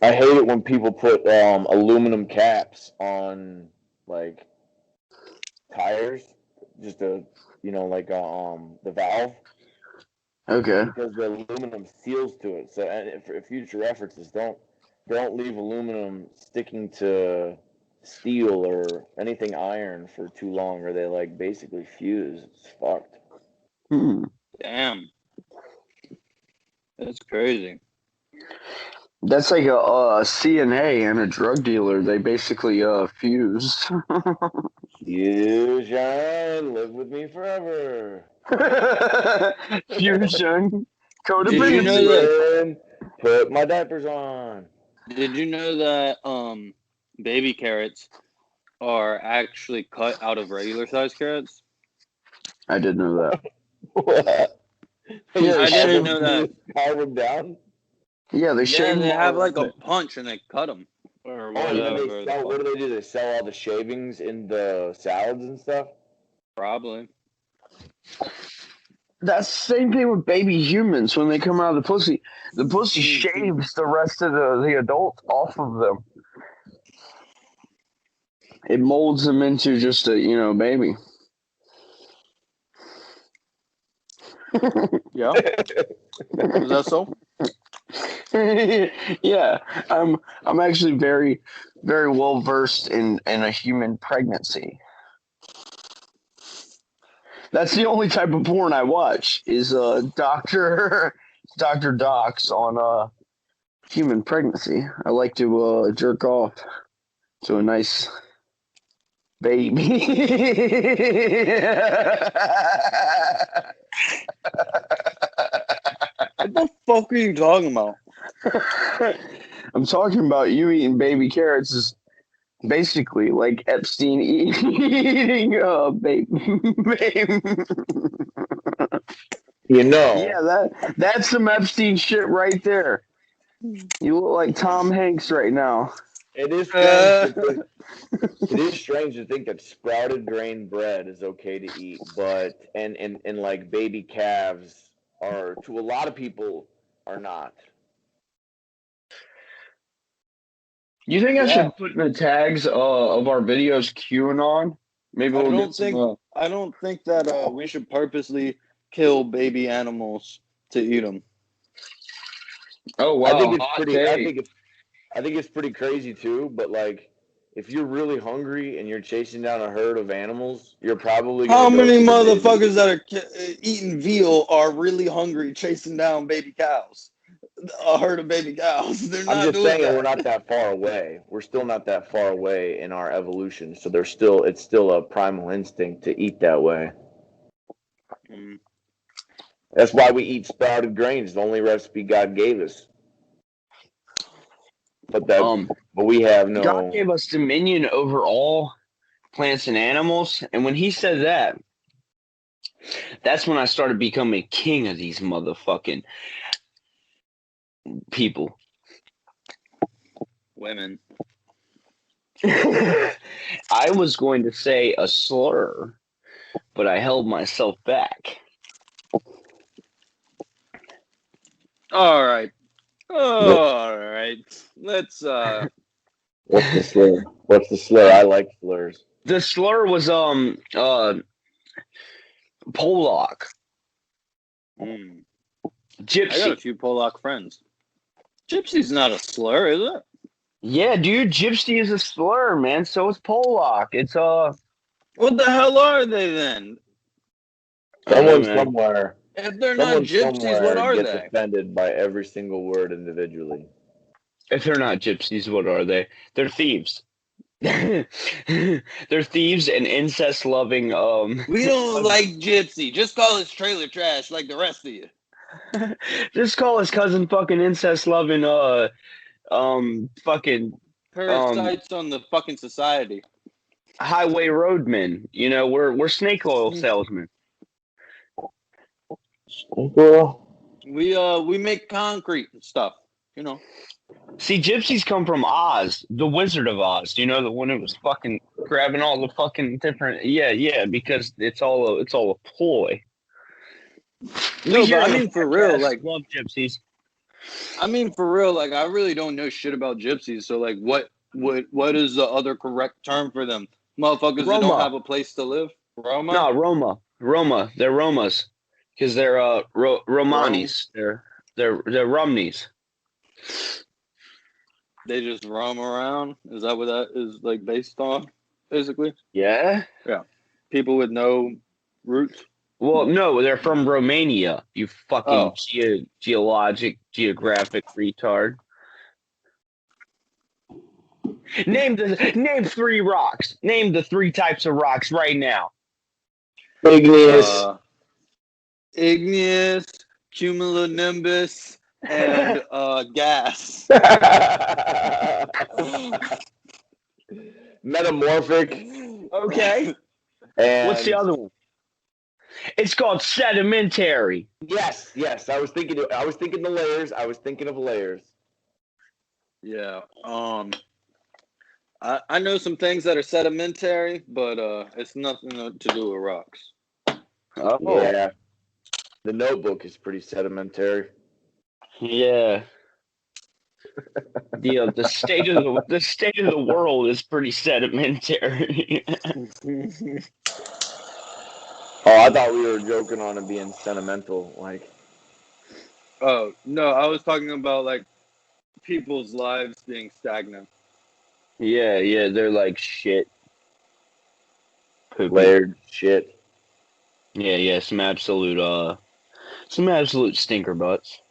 I hate it when people put aluminum caps on like tires, just the valve. Okay. Because the aluminum seals to it. So, and for future references, don't leave aluminum sticking to steel or anything iron for too long, or they like basically fuse. It's fucked. Damn, that's crazy. That's like a CNA and a drug dealer. They basically fuse. Fusion, live with me forever. Fusion. Did you know that? Put my diapers on. Did you know that baby carrots are actually cut out of regular size carrots? I did know that. What? Yeah, I didn't know that. Carve them down? Yeah, they shave them. They have like a punch and they cut them. Or whatever. What do they do? They sell all the shavings in the salads and stuff? Probably. That's the same thing with baby humans when they come out of the pussy. The pussy shaves the rest of the adult off of them. It molds them into just a, baby. Yeah. Is that so? Yeah. I'm actually very, very well versed in a human pregnancy. That's the only type of porn I watch is Dr. Docs on human pregnancy. I like to jerk off to a nice baby. What the fuck are you talking about? I'm talking about you eating baby carrots is basically like Epstein eating baby. Yeah, that's some Epstein shit right there. You look like Tom Hanks right now. It is strange to think that sprouted grain bread is okay to eat, but and like baby calves are, to a lot of people, are not. You think I should put in the tags of our videos QAnon? Maybe we'll I don't think that we should purposely kill baby animals to eat them. Oh wow! I think it's pretty crazy too. But like, if you're really hungry and you're chasing down a herd of animals, you're probably how many motherfuckers that are eating veal are really hungry chasing down baby cows? A herd of baby cows. They're not. I'm just saying we're not that far away. We're still not that far away in our evolution. So it's still a primal instinct to eat that way. That's why we eat sprouted grains. The only recipe God gave us. But we have no. God gave us dominion over all plants and animals, and when He said that, that's when I started becoming king of these motherfucking people. Women. I was going to say a slur, but I held myself back. All right. Let's What's the slur? What's the slur? I like slurs. The slur was Polak. Gypsy. I got a few Polak friends. Gypsy's not a slur, is it? Yeah, dude, gypsy is a slur, man. So is Polak. It's what the hell are they then? Someone somewhere. If they're not gypsies, what are gets they? Offended by every single word individually. If they're not gypsies, what are they? They're thieves. They're thieves and incest-loving. We don't like gypsy. Just call us trailer trash like the rest of you. Just call his cousin fucking incest-loving fucking Parasites on the fucking society. highway roadmen. You know, we're snake oil salesmen. Well, We make concrete and stuff. You know. See, gypsies come from Oz, the Wizard of Oz. You know, the one that was fucking grabbing all the fucking different. Yeah, because it's all a ploy. No, but I mean for real, like love gypsies. I mean for real, like I really don't know shit about gypsies. So like, what is the other correct term for them? Motherfuckers that don't have a place to live. Roma. No, Roma. They're Romas because they're Romanis. They're Rumneys. They just roam around. Is that what that is like based on? Basically. Yeah. Yeah. People with no roots. Well, no, they're from Romania. You fucking geographic retard. Name 3 rocks. Name the 3 types of rocks right now. igneous. Igneous, cumulonimbus, and gas. Metamorphic. Okay. And what's the other one? It's called sedimentary. Yes. I was thinking the layers. I was thinking of layers. Yeah. I know some things that are sedimentary, but it's nothing to do with rocks. Oh. Yeah. The Notebook is pretty sedimentary. Yeah. The state of the world is pretty sedimentary. Oh, I thought we were joking on it being sentimental. Like, Oh no, I was talking about like people's lives being stagnant. Yeah, they're like shit. Poopy. Layered shit. Yeah, some absolute stinker butts.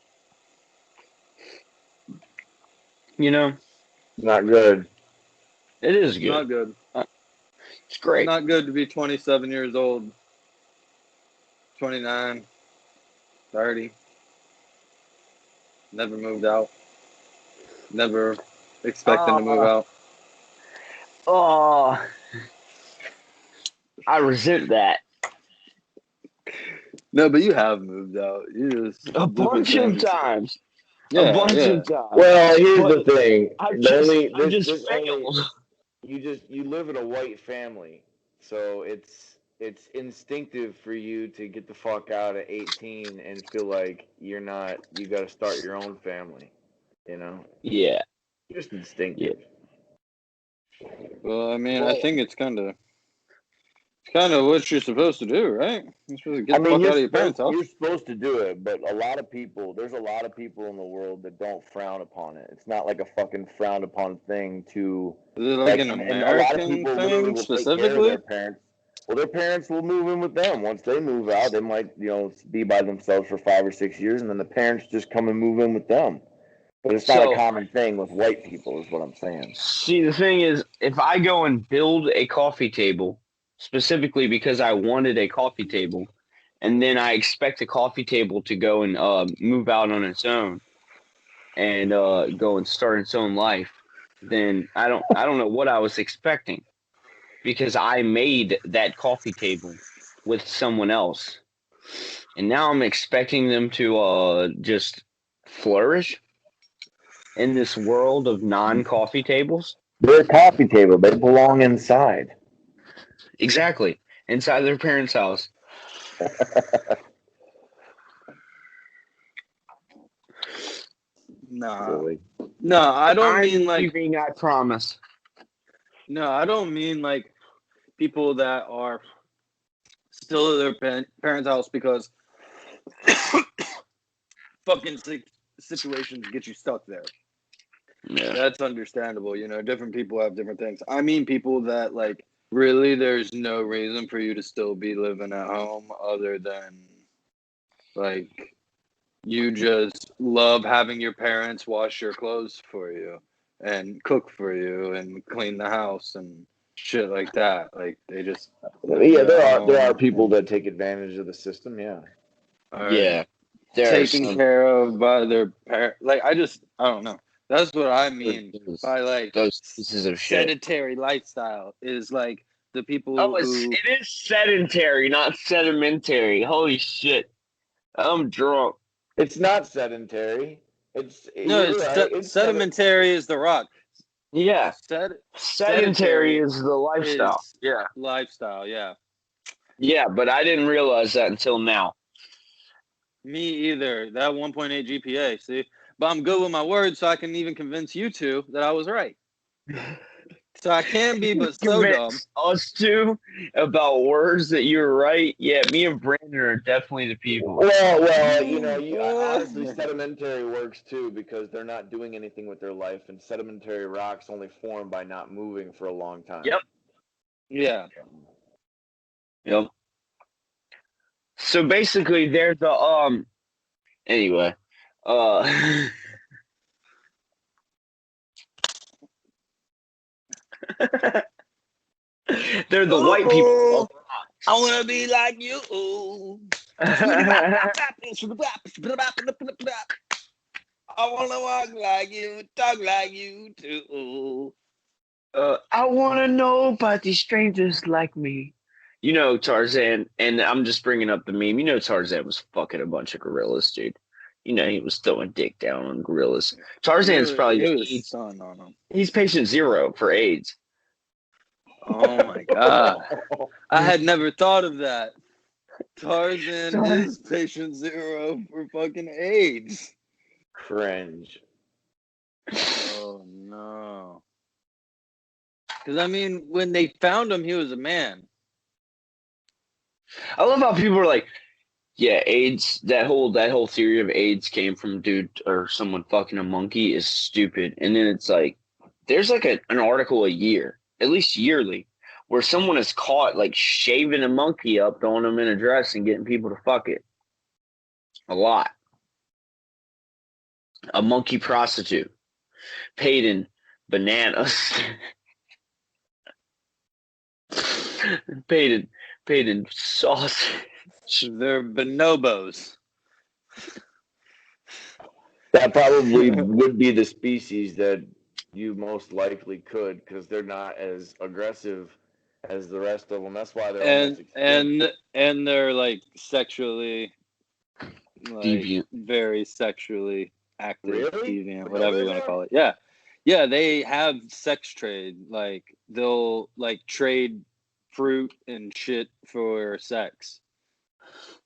You know, Not good. it is good. Not good. It's great. Not good to be 27 years old, 29, 30. Never moved out. Never expecting to move out. Oh, I resent that. No, but you have moved out. You just A bunch of times. Yeah, a bunch of times. Well, here's the thing. I've just failed. You live in a white family, so it's instinctive for you to get the fuck out at 18 and feel like you got to start your own family, you know? Yeah. Just instinctive. Well, I mean, I think it's kind of what you're supposed to do, right? You're supposed to get the fuck out of your parents' house. You're supposed to do it, but there's a lot of people in the world that don't frown upon it. It's not like a fucking frowned upon thing to. Is it like an American thing specifically? Their parents. Well, their parents will move in with them. Once they move out, they might, be by themselves for 5 or 6 years, and then the parents just come and move in with them. But it's not a common thing with white people, is what I'm saying. See, the thing is, if I go and build a coffee table, specifically because I wanted a coffee table, and then I expect the coffee table to go and move out on its own and go and start its own life, then I don't know what I was expecting, because I made that coffee table with someone else, and now I'm expecting them to just flourish in this world of non-coffee tables. They're a coffee table. They belong inside. Exactly. Inside their parents' house. No, I don't mean like. I promise. No, I don't mean like people that are still at their parents' house because fucking situations get you stuck there. Yeah. That's understandable. Different people have different things. I mean, people that like really there's no reason for you to still be living at home other than like you just love having your parents wash your clothes for you and cook for you and clean the house and shit like that. Like they just there are people that take advantage of the system. Yeah. Yeah. Taken care of by their parents. Like I don't know. That's what I mean by like those pieces of shit. sedentary lifestyle is like the people it is sedentary, not sedimentary. Holy shit. I'm drunk. It's not sedentary. It's sedimentary is the rock. Yeah. Sedentary is the lifestyle. Yeah. Lifestyle, yeah. Yeah, but I didn't realize that until now. Me either. That 1.8 GPA, see? But I'm good with my words, so I can even convince you two that I was right. So I can be, but so dumb. Us two about words that you're right. Yeah, me and Brandon are definitely the people. Well, you know, honestly, sedimentary works too because they're not doing anything with their life, and sedimentary rocks only form by not moving for a long time. Yep. Yeah. Yep. So basically, there's a Anyway, they're the white people. I wanna be like you. I wanna walk like you, talk like you too. I wanna know about these strangers like me. You know Tarzan, and I'm just bringing up the meme. You know Tarzan was fucking a bunch of gorillas, dude. You know he was throwing dick down on gorillas. Tarzan's probably AIDS. On him. He's patient 0 for AIDS. Oh my god! I had never thought of that. Tarzan is patient 0 for fucking AIDS. Cringe. Oh no! Because I mean, when they found him, he was a man. I love how people are like, yeah, AIDS. That whole theory of AIDS came from dude or someone fucking a monkey is stupid. And then it's like, there's like an article a year, at least yearly, where someone is caught like shaving a monkey up, throwing them in a dress, and getting people to fuck it. A lot. A monkey prostitute paid in bananas. paid in sausage. They're bonobos. That probably would be the species that you most likely could, because they're not as aggressive as the rest of them. That's why they're and they're like sexually deviant, very sexually active, really? deviant, whatever you want to call it. Yeah, yeah, they have sex trade. Like they'll like trade fruit and shit for sex.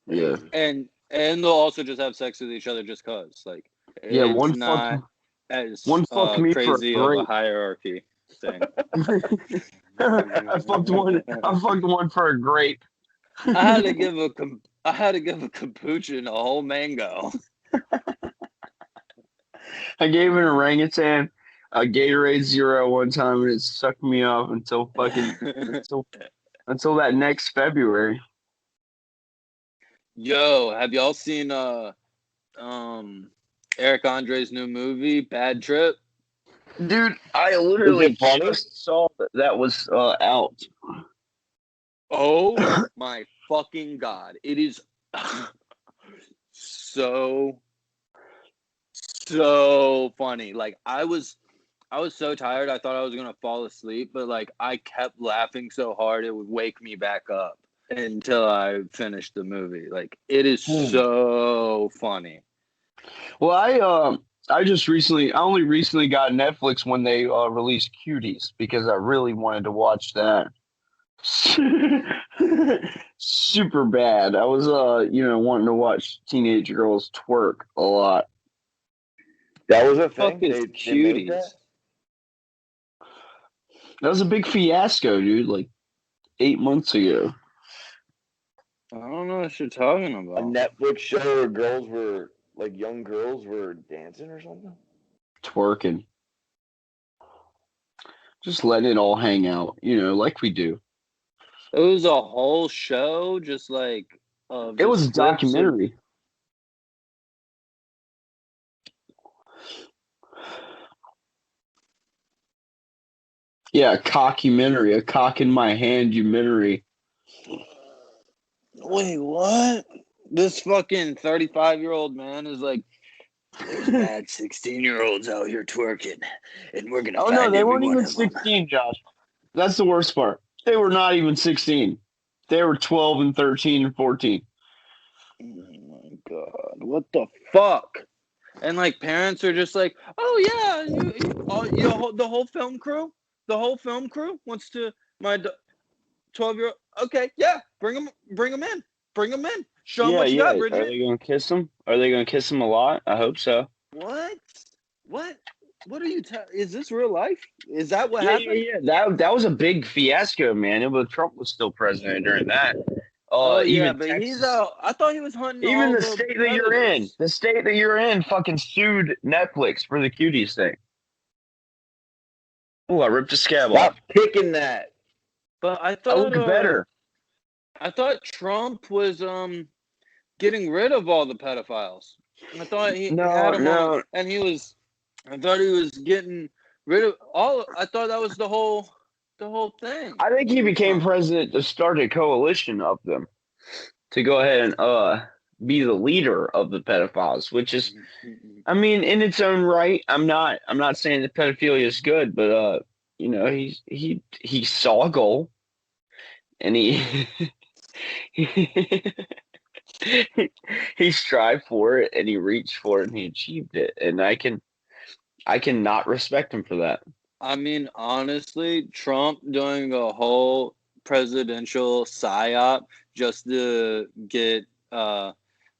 Yeah, and they'll also just have sex with each other just cause. Like, yeah, it's one not fuck me crazy for of a hierarchy thing. I fucked one for a grape. I had to give a capuchin a whole mango. I gave an orangutan a Gatorade Zero one time, and it sucked me off until until that next February. Yo, have y'all seen Eric Andre's new movie, Bad Trip? Dude, I literally just saw that was out. Oh my fucking god. It is so funny. Like I was so tired I thought I was gonna fall asleep, but like I kept laughing so hard it would wake me back up until I finished the movie. Like it is so funny. Well, I only recently got Netflix when they released Cuties because I really wanted to watch that. Super bad. I was wanting to watch teenage girls twerk a lot. That was a thing. Fuck is Cuties? That was a big fiasco, dude. Like 8 months ago. I don't know what you're talking about. A Netflix show where young girls were dancing or something? Twerking. Just letting it all hang out, like we do. It was a whole show, just like it was a documentary. Yeah, a cockumentary, a cock in my hand-umentary. Wait, what? This fucking 35-year-old man is like There's mad 16-year-olds out here twerking, and we're gonna Oh find no, they every weren't one even of them. 16, Josh. That's the worst part. They were not even 16. They were 12 and 13 and 14. Oh my god, what the fuck? And like parents are just like, oh yeah, the whole film crew wants to my 12-year-old. Okay, yeah, bring them in, show them Yeah, what you got, yeah. Are Bridget. they gonna kiss him? Are they gonna kiss him a lot? I hope so. What are you is this real life? Is that what Yeah, happened? yeah. That was a big fiasco, man. Trump was still president during that. Oh yeah, Even but Texas, he's out. I thought he was hunting even all the the state that you're in, fucking sued Netflix for the cuties thing. Oh, I ripped a scab off. Stop picking that. But I I thought look better. I thought Trump was getting rid of all the pedophiles. I thought he had them on, and I thought he was getting rid of all. I thought that was the whole thing. I think he became president to start a coalition of them to go ahead and be the leader of the pedophiles, which is, I mean, in its own right. I'm not saying that pedophilia is good, but you know, he saw a goal, and he he strived for it, and he reached for it, and he achieved it, and I cannot respect him for that. I mean, honestly, Trump doing a whole presidential psyop just to get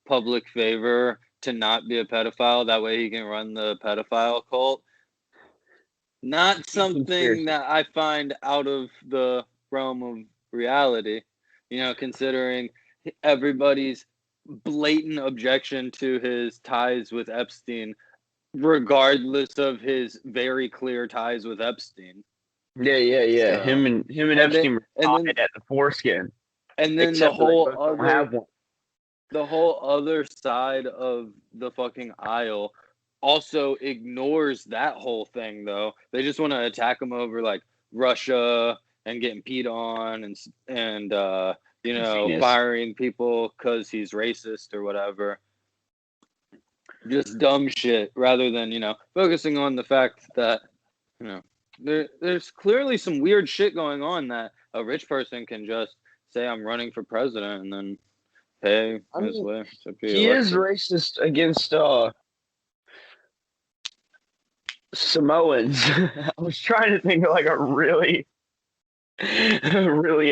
public favor to not be a pedophile. That way he can run the pedophile cult. Not something that I find out of the realm of reality, you know, considering everybody's blatant objection to his ties with Epstein, regardless of his very clear ties with Epstein. Yeah. So, Him and Epstein were tied at the foreskin. And then the whole other side of the fucking aisle also ignores that whole thing, though. They just want to attack him over like Russia and getting peed on and you know, firing people because he's racist or whatever. Just dumb shit, rather than, you know, focusing on the fact that, you know, there's clearly some weird shit going on that a rich person can just say I'm running for president and then pay his way to be he elected. is racist against Samoans. I was trying to think of like a really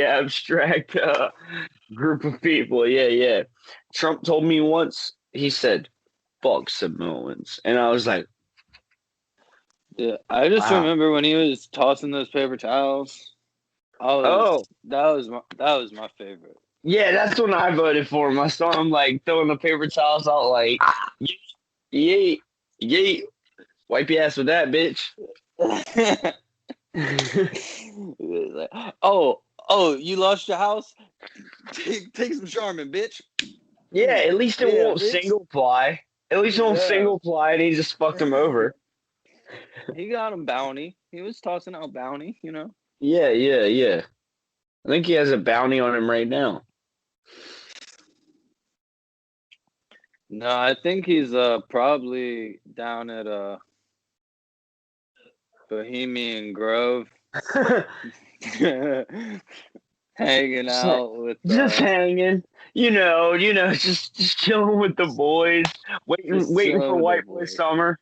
abstract group of people. Yeah. Trump told me once, he said, "Fuck Samoans," and I was like, yeah, I just remember when he was tossing those paper towels. That was my favorite. Yeah, that's when I voted for him. I saw him like throwing the paper towels out, like, yeet, wipe your ass with that, bitch. oh, you lost your house? Take some Charmin, bitch. Yeah, at least it won't single ply. At least it won't single ply, and he just fucked him over. He got him bounty. He was tossing out bounty, you know. Yeah. I think he has a bounty on him right now. No, I think he's probably down at Bohemian Grove, hanging out with just hanging, just chilling with the boys, waiting for White Boy Summer,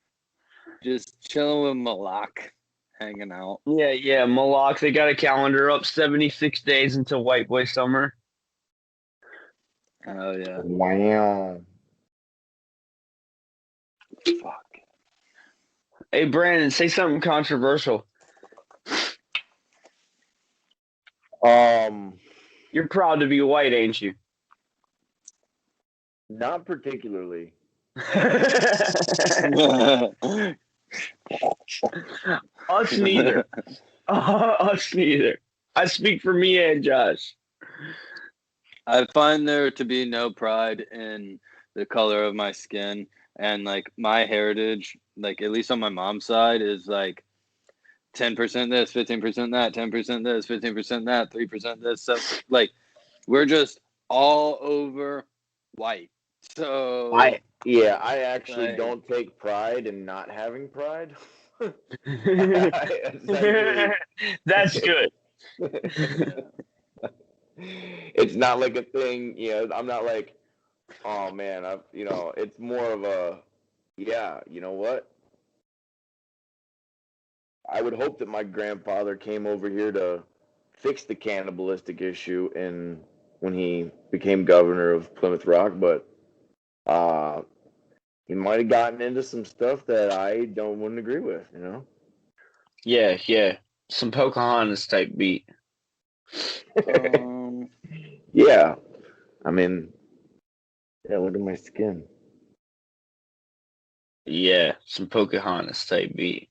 just chilling with Malak, hanging out. Yeah, Malak. They got a calendar up, 76 days until White Boy Summer. Oh yeah! Wow. Fuck. Hey, Brandon, say something controversial. You're proud to be white, ain't you? Not particularly. Us neither. Us neither. I speak for me and Josh. I find there to be no pride in the color of my skin, and like my heritage, like at least on my mom's side, is like 10% this, 15% that, 10% this, 15% that, 3% this. So like we're just all over white. So I actually don't take pride in not having pride. Essentially, That's good. it's not like a thing. I'm not like, oh man, it's more of a, yeah. You know what? I would hope that my grandfather came over here to fix the cannibalistic issue when he became governor of Plymouth Rock, but he might have gotten into some stuff that I wouldn't agree with, Yeah. Some Pocahontas type beat. Yeah. I mean, yeah, look at my skin. Yeah, some Pocahontas type beat.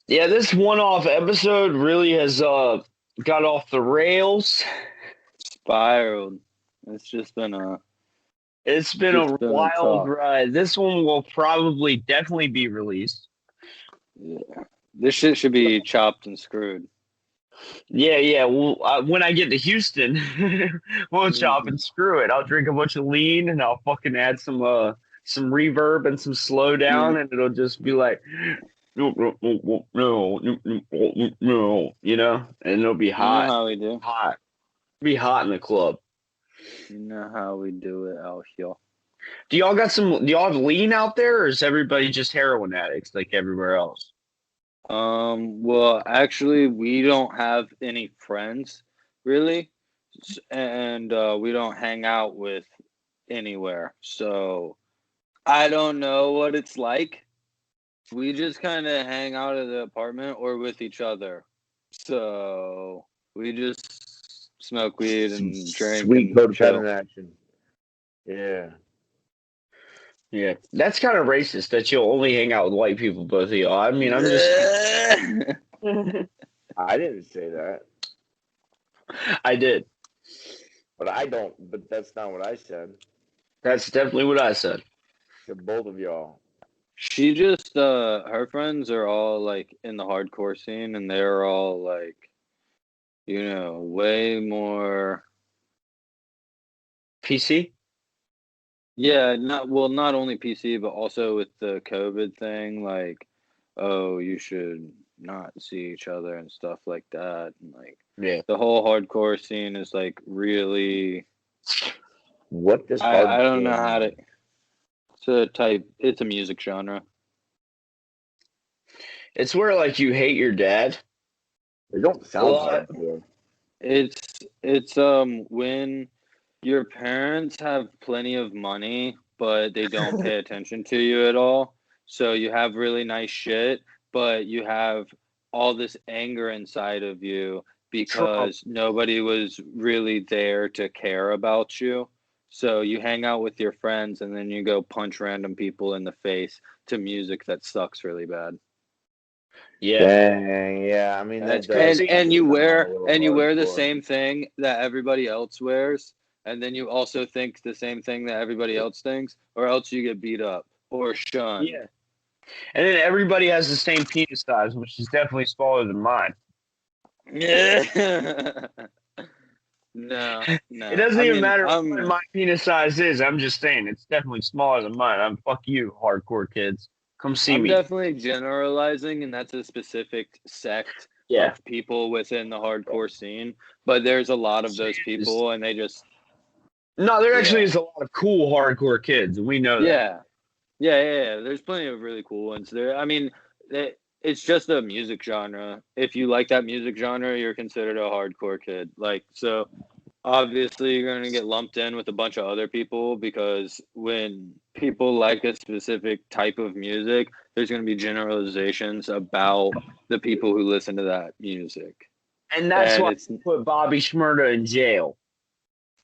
Yeah, this one-off episode really has got off the rails. Spiraled. It's been a wild ride. This one will definitely be released. Yeah, this shit should be chopped and screwed. Yeah. Well, when I get to Houston, we'll chop and screw it. I'll drink a bunch of lean and I'll fucking add some reverb and some slowdown, and it'll just be like, no, and it'll be hot. You know how we do. Hot. It'll be hot in the club. You know how we do it out here. Do y'all have lean out there, or is everybody just heroin addicts like everywhere else? Well, actually, we don't have any friends, really, and we don't hang out with anywhere. So I don't know what it's like. We just kind of hang out at the apartment or with each other. So we just smoke weed and drink. Sweet codependent action. Yeah. Yeah, that's kind of racist that you'll only hang out with white people, both of y'all. I mean, I'm just. I didn't say that. I did. But I don't. But that's not what I said. That's definitely what I said. To both of y'all. She just, her friends are all like in the hardcore scene, and they're all like, way more PC. Yeah, not only PC, but also with the COVID thing, like, oh, you should not see each other and stuff like that. And like, yeah, the whole hardcore scene is like really. What does I don't know how to. It's a music genre. It's where like you hate your dad. They don't sound hardcore. It's when your parents have plenty of money, but they don't pay attention to you at all. So you have really nice shit, but you have all this anger inside of you because nobody was really there to care about you. So you hang out with your friends and then you go punch random people in the face to music that sucks really bad. Yeah. Dang, yeah. I mean, and you wear the same thing that everybody else wears. And then you also think the same thing that everybody else thinks, or else you get beat up or shunned. Yeah. And then everybody has the same penis size, which is definitely smaller than mine. Yeah. No. It doesn't even matter what my penis size is. I'm just saying it's definitely smaller than mine. Fuck you, hardcore kids. Come see me. I'm definitely generalizing, and that's a specific sect of people within the hardcore scene. But there's a lot of those people, and they just. No, there actually is a lot of cool hardcore kids, and we know that. Yeah. There's plenty of really cool ones there. I mean, it's just a music genre. If you like that music genre, you're considered a hardcore kid. Like, so obviously you're going to get lumped in with a bunch of other people because when people like a specific type of music, there's going to be generalizations about the people who listen to that music. And that's why they put Bobby Shmurda in jail.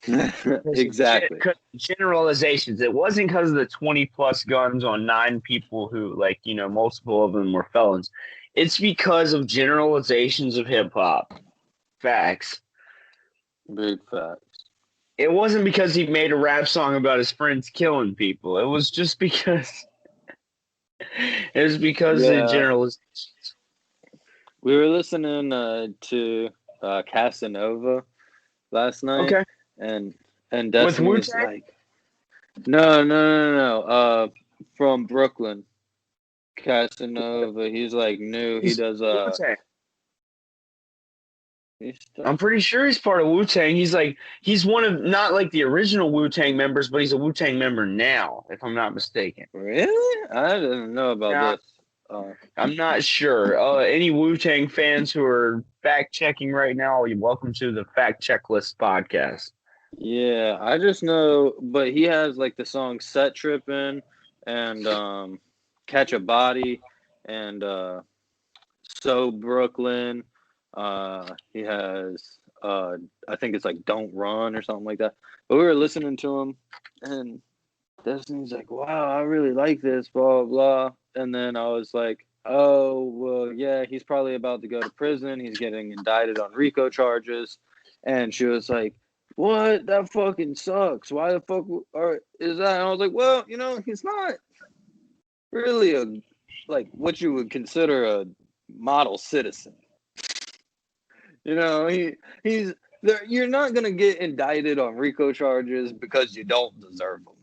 Exactly. Generalizations. It wasn't because of the 20 plus guns on 9 people who, like, multiple of them were felons. It's because of generalizations of hip hop. Facts. Big facts. It wasn't because he made a rap song about his friends killing people. It was just because. It was because of the generalizations. We were listening to Casanova last night. Okay. and With Destiny's Wu-Tang? like, no. From Brooklyn, Casanova. He's like new. He does Wu-Tang. he's I'm pretty sure he's part of Wu-Tang. He's one of not like the original Wu-Tang members, but he's a Wu-Tang member now, if I'm not mistaken. really? I didn't know about Yeah. this. I'm not sure. Any Wu-Tang fans who are fact checking right now, you're welcome to the Fact Checklist podcast. Yeah, I just know, but he has like the song "Set Trippin'" and "Catch a Body" and "So Brooklyn." He has I think it's like "Don't Run" or something like that. But we were listening to him, and Destiny's like, "Wow, I really like this," blah blah. And then I was like, "Oh well, yeah, he's probably about to go to prison. He's getting indicted on RICO charges." And she was like, "What? That fucking sucks. Why the fuck is that?" And I was like, "Well, he's not really like what you would consider a model citizen. He's there. You're not gonna get indicted on RICO charges because you don't deserve them."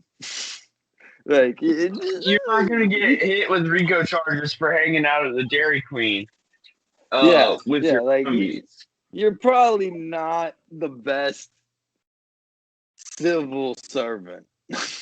Like You're not gonna get hit with RICO charges for hanging out at the Dairy Queen. With your like homies. you're probably not the best civil servant.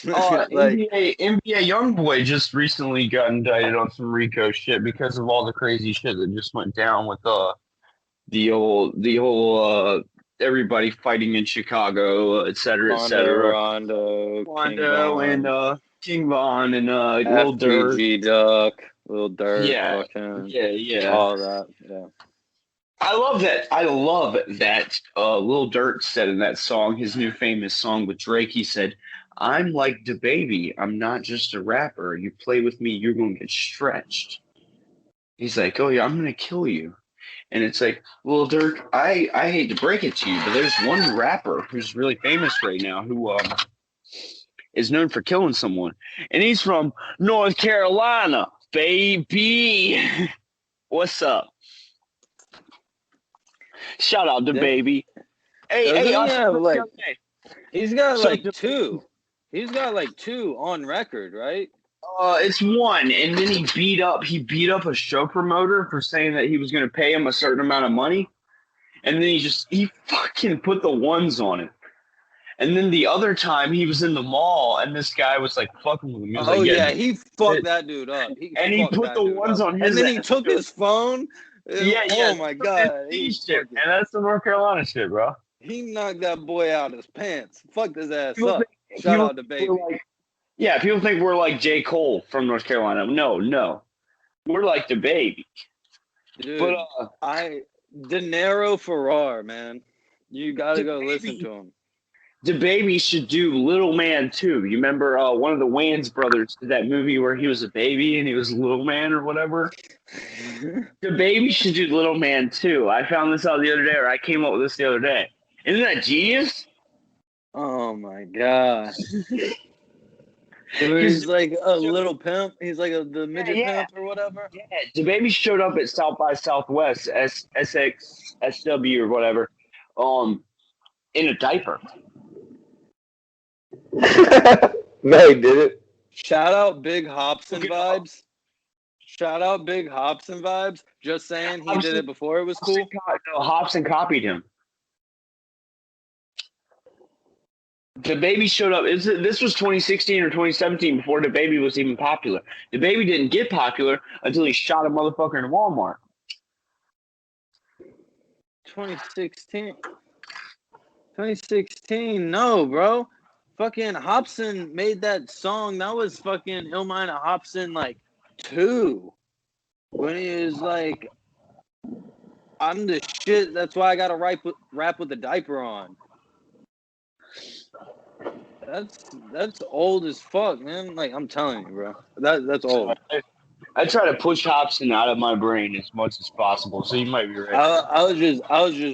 Like NBA YoungBoy just recently got indicted on some RICO shit because of all the crazy shit that just went down with the whole everybody fighting in Chicago, et cetera, Rondo, Rondo and King Von and Lil Durk. FTG Duck, Lil Durk, Yeah. fucking, Yeah. all that. Yeah. I love that Lil Durk said in that song, his new famous song with Drake, he said, "I'm like DaBaby. I'm not just a rapper. You play with me, you're going to get stretched." He's like, "Oh yeah, I'm going to kill you." And it's like, Lil Durk, I hate to break it to you, but there's one rapper who's really famous right now who is known for killing someone. And he's from North Carolina, baby. What's up? Shout out to baby. Hey, he's got like two. He's got like two on record, right? It's one, and then he beat up a show promoter for saying that he was going to pay him a certain amount of money, and then he fucking put the ones on it. And then the other time he was in the mall, and this guy was like fucking with him. He fucked that dude up. He put the ones on his. And then he took his phone. Oh my god! And that's the North Carolina shit, bro. He knocked that boy out his pants. Fucked his ass up. Shout out to baby. People think we're like J. Cole from North Carolina. No, we're like the baby. Dude, but Dinero Ferrar, man, you gotta go listen to him. The baby should do Little Man too. You remember one of the Wayans brothers did that movie where he was a baby and he was Little Man or whatever? The baby should do Little Man too. I found this out the other day, or I came up with this the other day. Isn't that genius? Oh my god. He's like a little pimp. He's like the midget pimp or whatever. Yeah, the baby showed up at South by Southwest, SXSW or whatever, in a diaper. No, he did it. Shout out Big Hobson vibes. Shout out Big Hobson vibes. Just saying, he did it before it was cool. Hobson copied him. The baby showed up. This was 2016 or 2017 before the baby was even popular. The baby didn't get popular until he shot a motherfucker in Walmart. 2016. 2016. No, bro. Fucking Hobson made that song. That was fucking Illmind Hobson like 2. When he was like, "I'm the shit. That's why I gotta rap with the diaper on." That's old as fuck, man. Like, I'm telling you, bro. That's old. I try to push Hobson out of my brain as much as possible, so you might be right. I was just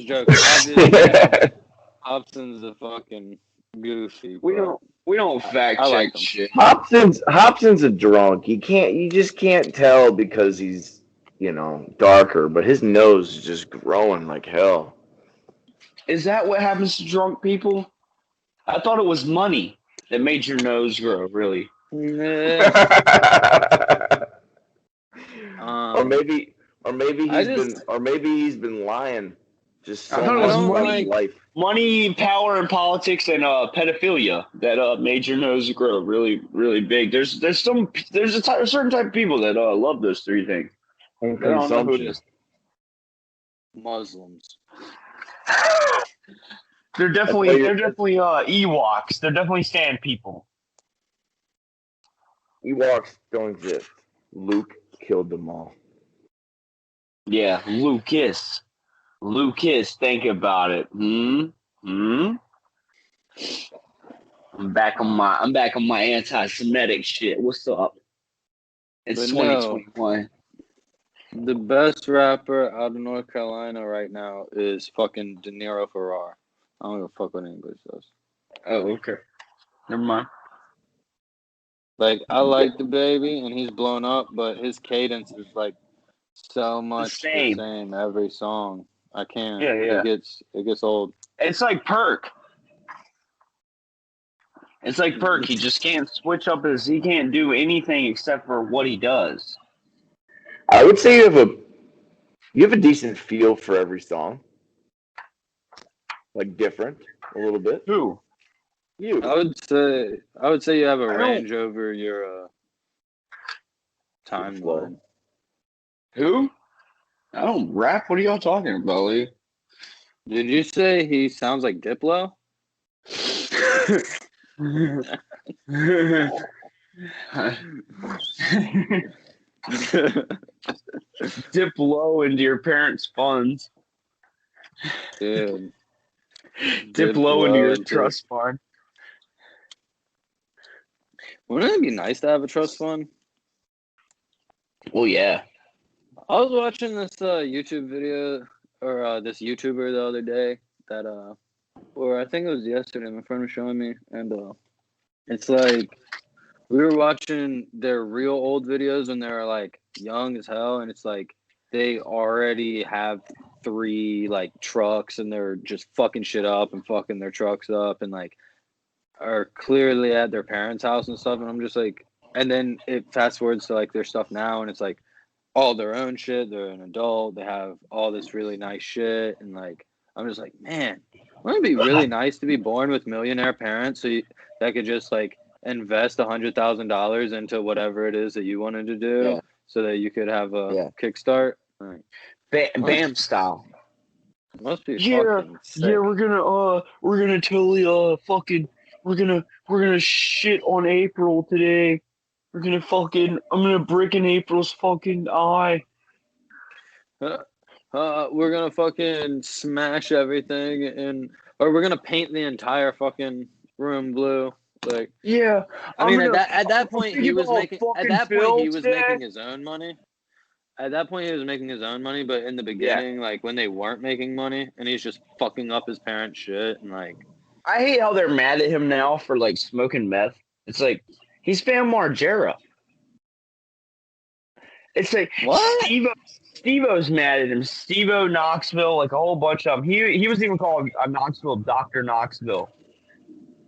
joking. Obviously, Hobson's a fucking goofy. Bro. We don't fact check shit. Hobson's a drunk. You just can't tell because he's, darker, but his nose is just growing like hell. Is that what happens to drunk people? I thought it was money that made your nose grow. Really? Nah. or maybe I he's been lying. Just I so thought it much was about money, his life. money, power, and politics, and pedophilia that made your nose grow really, really big. There's a certain type of people that love those three things. And I don't know who it consumption. is. Muslims. They're definitely Ewoks. They're definitely sand people. Ewoks don't exist. Luke killed them all. Yeah, Lucas, think about it. I'm back on my anti-Semitic shit. What's up? It's But 2021. The best rapper out of North Carolina right now is fucking De Niro Ferrar. I don't give a fuck what anybody says. Oh, okay. Never mind. Like, I like the baby, and he's blown up, but his cadence is like so much the same every song. I can't. Yeah. It gets old. It's like Perk. He just can't switch up he can't do anything except for what he does. I would say you have a decent feel for every song. Like different a little bit. Who? You. I would say you have a range over your timeline. Who? I don't rap. What are y'all talking about, Lee? Did you say he sounds like Diplo? Dip low into your parents' funds. Dude. Dip low into your trust fund. Wouldn't it be nice to have a trust fund? Well, yeah. I was watching this YouTube video, or this YouTuber the other day that, or I think it was yesterday, my friend was showing me, and it's like, we were watching their real old videos when they were like young as hell, and it's like they already have 3 like trucks and they're just fucking shit up and fucking their trucks up and like are clearly at their parents' house and stuff. And I'm just like, and then it fast forwards to like their stuff now, and it's like all their own shit. They're an adult. They have all this really nice shit, and like I'm just like, man, wouldn't it be really nice to be born with millionaire parents that could just like invest $100,000 into whatever it is that you wanted to do, so that you could have a kickstart, like, Bam style. Must be fucking sick. Yeah, we're gonna totally fucking we're gonna shit on April today. We're gonna I'm gonna brick in April's fucking eye. We're gonna fucking smash everything or we're gonna paint the entire fucking room blue. Like, yeah, I mean, at that point he was making his own money. At that point he was making his own money, but in the beginning, like when they weren't making money, and he's just fucking up his parents' shit, and like, I hate how they're mad at him now for like smoking meth. It's like he's Bam Margera. It's like what? Steve-O's mad at him. Steve-O, Knoxville, like a whole bunch of them. He was even called Knoxville Dr. Knoxville.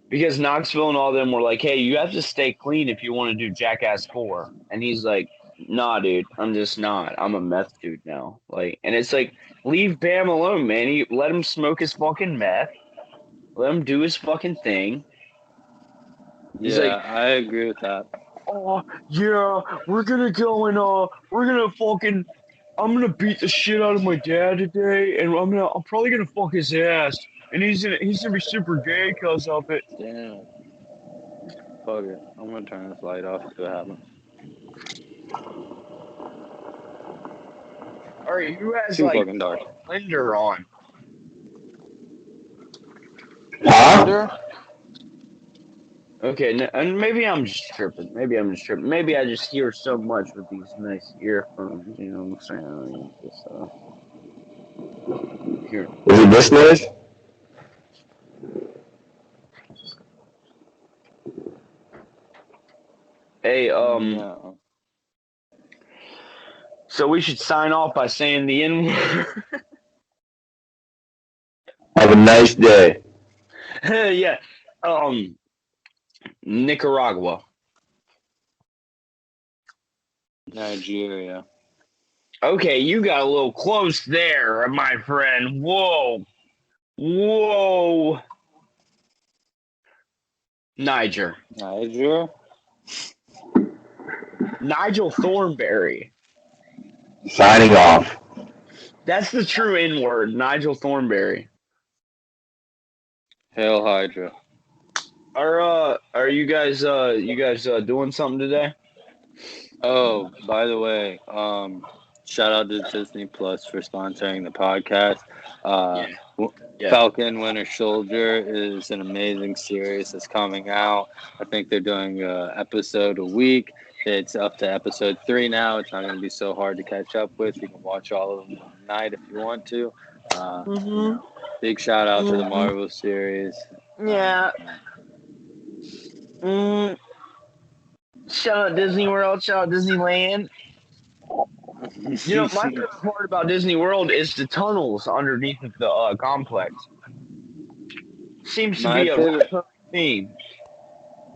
Because Knoxville and all of them were like, hey, you have to stay clean if you want to do Jackass 4. And he's like, nah, dude, I'm just not. I'm a meth dude now. Like, and it's like, leave Bam alone, man. Let him smoke his fucking meth. Let him do his fucking thing. He's like, I agree with that. Oh, yeah, we're gonna go and I'm gonna beat the shit out of my dad today, and I'm probably gonna fuck his ass. And he's gonna be super gay because of it. Damn. Fuck it. I'm gonna turn this light off, see what happens. Alright, who has too fucking dark. Blender on? Blender? Okay, and maybe I'm just tripping. Maybe I just hear so much with these nice earphones. You know what I'm saying? Here. Is it this noise? Hey, No. So we should sign off by saying the N-word. Have a nice day. Yeah. Nicaragua. Nigeria. Okay, you got a little close there, my friend. Whoa. Niger. Nigel Thornberry. Signing off. That's the true N-word, Nigel Thornberry. Hail Hydra. Are you guys doing something today? Oh, by the way, shout out to Disney Plus for sponsoring the podcast. Yeah. Falcon Winter Soldier is an amazing series that's coming out. I think they're doing an episode a week. It's up to episode 3 now. It's not going to be so hard to catch up with. You can watch all of them in one night if you want to. Big shout out to the Marvel series. Yeah. Shout out Disney World. Shout out Disneyland. You know, my favorite part about Disney World is the tunnels underneath the complex. Seems to be a theme.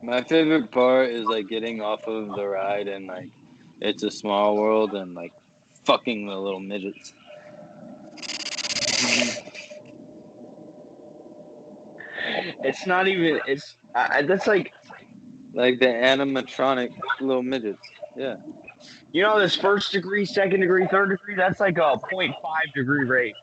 My favorite part is like getting off of the ride and like It's a Small World and like fucking the little midgets. It's not even. It's that's like the animatronic little midgets. Yeah. You know, this 1st degree, 2nd degree, 3rd degree, that's like a 0.5 degree rate.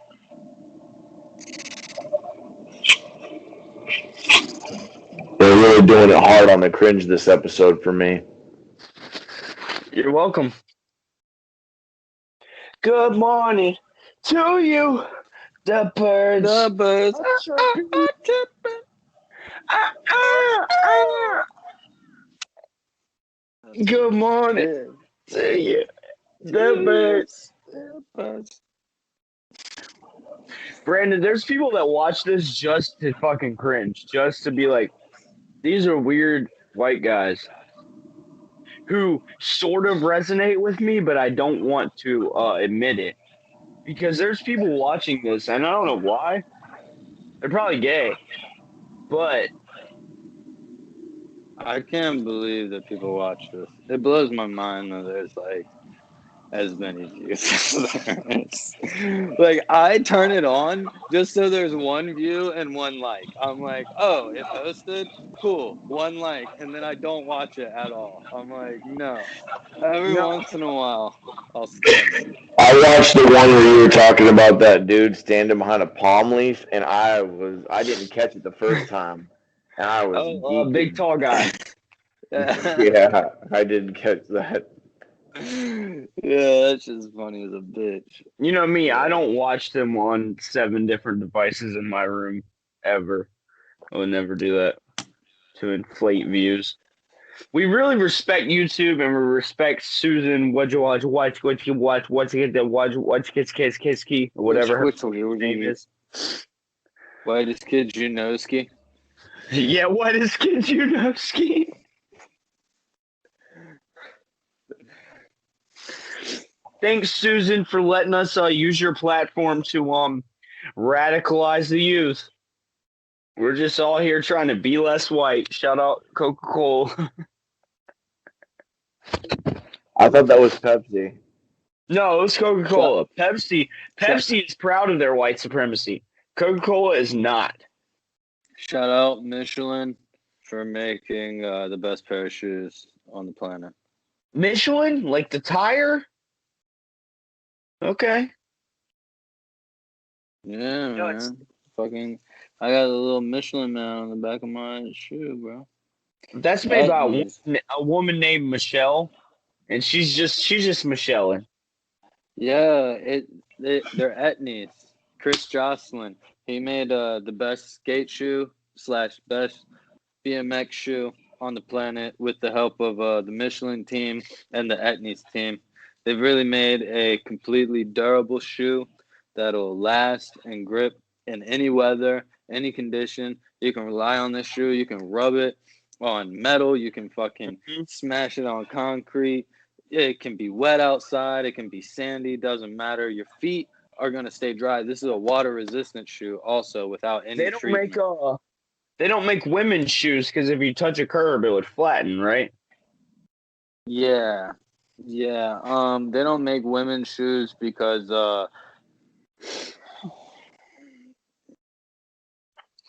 They're really doing it hard on the cringe this episode for me. You're welcome. Good morning to you, the birds. The birds. Good morning to you, the birds. Brandon, there's people that watch this just to fucking cringe, just to be like, these are weird white guys who sort of resonate with me, but I don't want to admit it. Because there's people watching this, and I don't know why. They're probably gay. But I can't believe that people watch this. It blows my mind that there's like as many views as there is. Like, I turn it on just so there's 1 view and 1 like. I'm like, oh, it posted? Cool, 1 like. And then I don't watch it at all. I'm like, no. Every once in a while, I'll skim it. I watched the one where you were talking about that dude standing behind a palm leaf, and I didn't catch it the first time. And I was big tall guy. Yeah, I didn't catch that. Yeah, that's just funny as a bitch. You know me, I don't watch them on 7 different devices in my room ever. I would never do that to inflate views. We really respect YouTube and we respect Susan. What you watch, or whatever her name is. Whitest Kid Junowski. Yeah, Whitest Kid Junowski. Thanks, Susan, for letting us use your platform to radicalize the youth. We're just all here trying to be less white. Shout out Coca-Cola. I thought that was Pepsi. No, it was Coca-Cola. Pepsi is proud of their white supremacy. Coca-Cola is not. Shout out Michelin for making the best pair of shoes on the planet. Michelin? Like the tire? Okay. Yeah, man. Fucking, I got a little Michelin man on the back of my shoe, bro. That's made by a woman named Michelle, and she's just Michelin. Yeah, they're Etnies. Chris Jocelyn, he made the best skate shoe / best BMX shoe on the planet with the help of the Michelin team and the Etnies team. They've really made a completely durable shoe that'll last and grip in any weather, any condition. You can rely on this shoe. You can rub it on metal. You can fucking smash it on concrete. It can be wet outside. It can be sandy. Doesn't matter. Your feet are going to stay dry. This is a water-resistant shoe also without any treatment. They don't make women's shoes because if you touch a curb, it would flatten, right? Yeah. Yeah. They don't make women's shoes because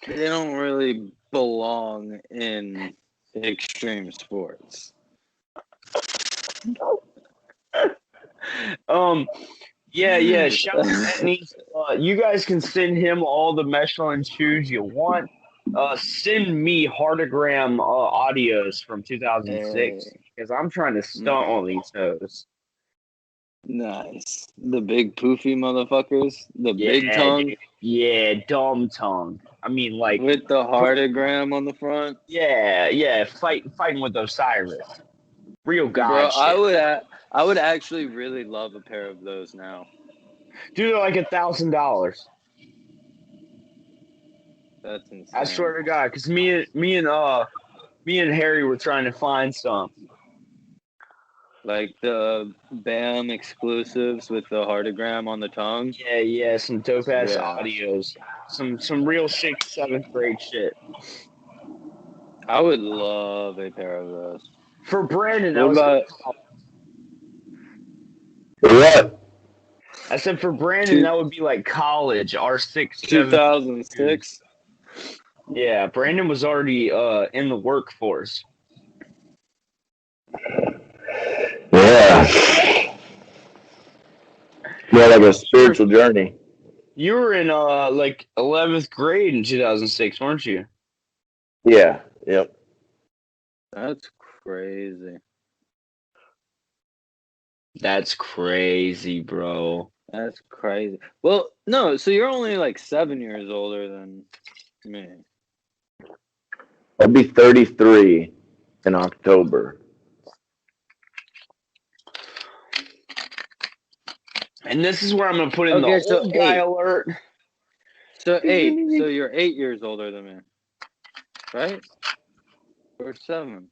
they don't really belong in extreme sports. Yeah. Shout out Etney. You guys can send him all the Michelin shoes you want. Send me Heartogram audios from 2006 because I'm trying to stunt on these toes. Nice. The big poofy motherfuckers. The big tongue. Dude. Yeah, dumb tongue. I mean, like with the heartogram on the front. Yeah. Fighting with Osiris. Real god Bro, shit. I would actually really love a pair of those now. Dude, they're like $1,000. That's insane. I swear to God, because me and Harry were trying to find some. Like the BAM exclusives with the heartogram on the tongue. Yeah, some dope ass audios. Some real 6th, 7th grade shit. I would love a pair of those. For Brandon, What? I said for Brandon, that would be like college, our 6th, 7th. 2006. Yeah, Brandon was already in the workforce. Yeah. Yeah, like a spiritual journey. You were in like 11th grade in 2006, weren't you? Yeah. Yep. That's crazy. That's crazy, bro. That's crazy. Well, no, so you're only like 7 years older than me. I'll be 33 in October. And this is where I'm gonna put in the old guy alert. So 8. So you're 8 years older than me, right? Or 7?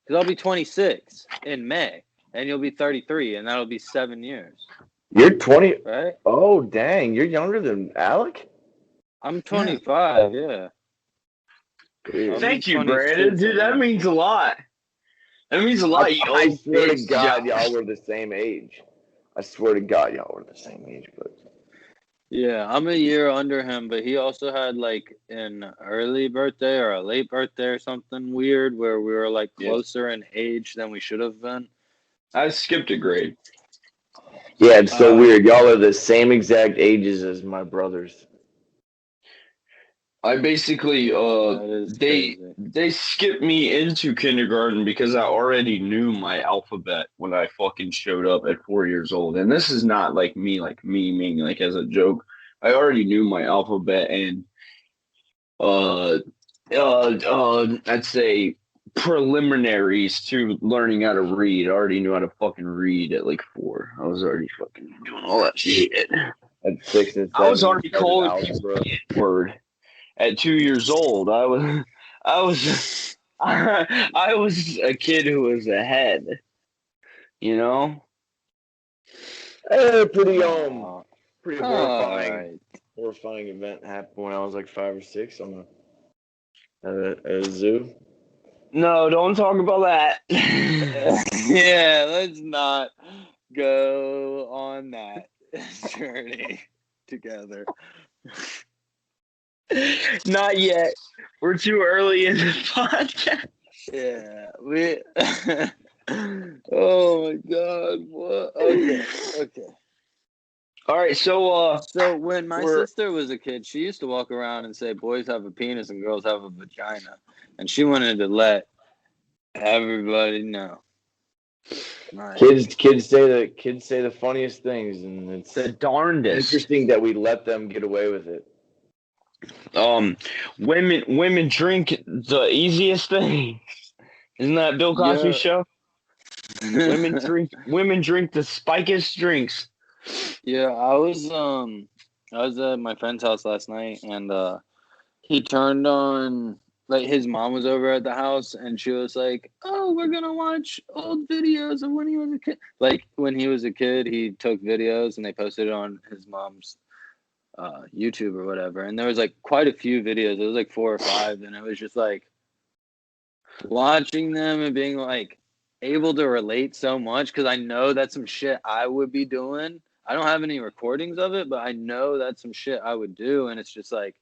Because I'll be 26 in May, and you'll be 33, and that'll be 7 years. You're 20, right? Oh, dang! You're younger than Alec. I'm 25. Yeah. Thank you, Brandon. Dude, that means a lot. That means a lot. I swear to God, y'all were the same age. I swear to God, y'all were the same age, but. Yeah, I'm a year under him, but he also had like an early birthday or a late birthday or something weird where we were like closer in age than we should have been. I skipped a grade. Yeah, it's so weird. Y'all are the same exact ages as my brothers. I basically they skipped me into kindergarten because I already knew my alphabet when I fucking showed up at 4 years old. And this is not like me memeing like as a joke. I already knew my alphabet and I'd say preliminaries to learning how to read. I already knew how to fucking read at like 4. I was already fucking doing all that shit. At 6 and 7, I was already calling the word. At 2 years old, I was a kid who was ahead, you know. Pretty horrifying event happened when I was like 5 or 6 on at a zoo. No, don't talk about that. Yeah, let's not go on that journey together. Not yet. We're too early in the podcast. Yeah, we. Oh my God! What? Okay. All right, so when my sister was a kid, she used to walk around and say boys have a penis and girls have a vagina, and she wanted to let everybody know. Right. Kids say the funniest things, and it's the darndest. Interesting that we let them get away with it. Women drink the easiest thing. Isn't that Bill Cosby's show? Women drink the spikiest drinks. Yeah, I was at my friend's house last night, and he turned on, like, his mom was over at the house, and she was like, "Oh, we're gonna watch old videos of when he was a kid." Like, when he was a kid, he took videos and they posted it on his mom's YouTube or whatever, and there was like quite a few videos. It was like 4 or 5, and it was just like watching them and being like able to relate so much, because I know that's some shit I would be doing. I don't have any recordings of it, but I know that's some shit I would do, and it's just like,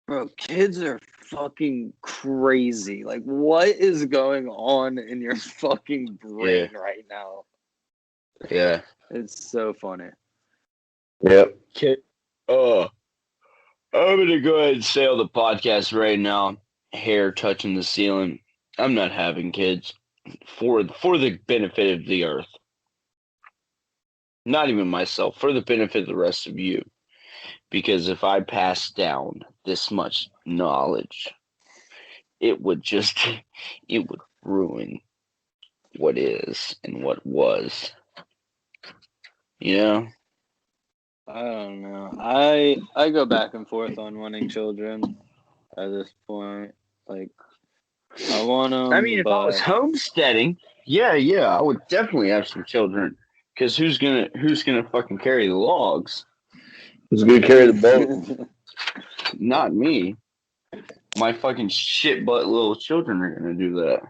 bro, kids are fucking crazy. Like, what is going on in your fucking brain right now? Yeah. It's so funny. Yep. Okay. I'm gonna go ahead and sail the podcast right now. Hair touching the ceiling. I'm not having kids for the benefit of the earth. Not even myself, for the benefit of the rest of you. Because if I pass down this much knowledge, it would ruin what is and what was. You know? I don't know. I go back and forth on wanting children at this point. Like, I want them. I mean, if I was but homesteading, yeah, I would definitely have some children. Because who's gonna fucking carry the logs? Who's gonna carry the boat? Not me. My fucking shit butt little children are gonna do that.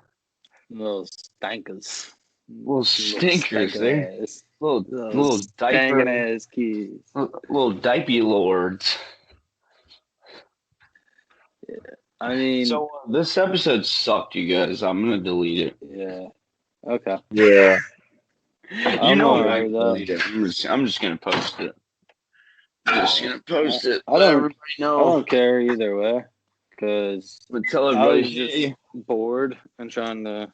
Little stankers. Little stinkers, they little diaper ass kids. little diaper lords. Yeah. I mean, So this episode sucked, you guys. I'm gonna delete it. Yeah. Okay. Yeah. You know what? alright with that. Delete it. I'm just gonna post it. I'm just gonna post it. I Let don't- everybody I know. don't care either way, because But tell I everybody. was just bored and trying to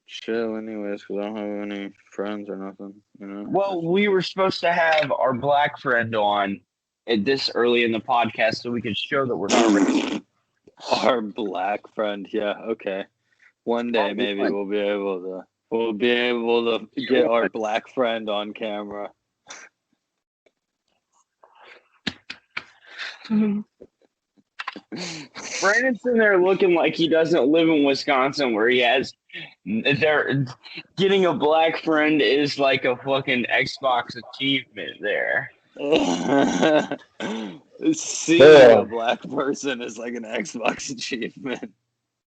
chill anyways, because I don't have any friends or nothing, you know? Well, we were supposed to have our black friend on at this early in the podcast so we could show that we're not racist. Our black friend, yeah, okay. One day maybe What? we'll be able to get our black friend on camera. Brandon's in there looking like he doesn't live in Wisconsin, where he has. There, getting a black friend is like a fucking Xbox achievement. There. Seeing a black person is like an Xbox achievement.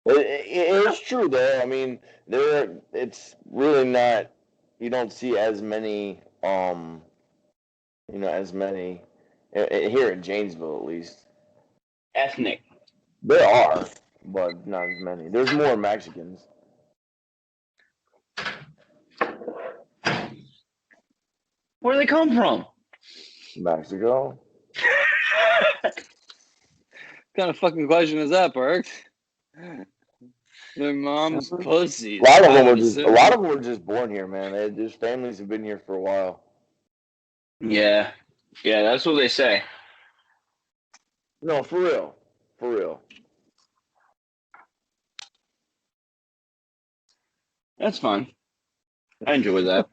It's true though. I mean, it's really not. You don't see as many. As many here in Janesville, at least. Ethnic. There are, but not as many. There's more Mexicans. Where do they come from? Mexico. What kind of fucking question is that, Burke? Their mom's pussy. A lot of them were just born here, man. Their families have been here for a while. Yeah, that's what they say. No, for real. For real. That's fun. I enjoy that.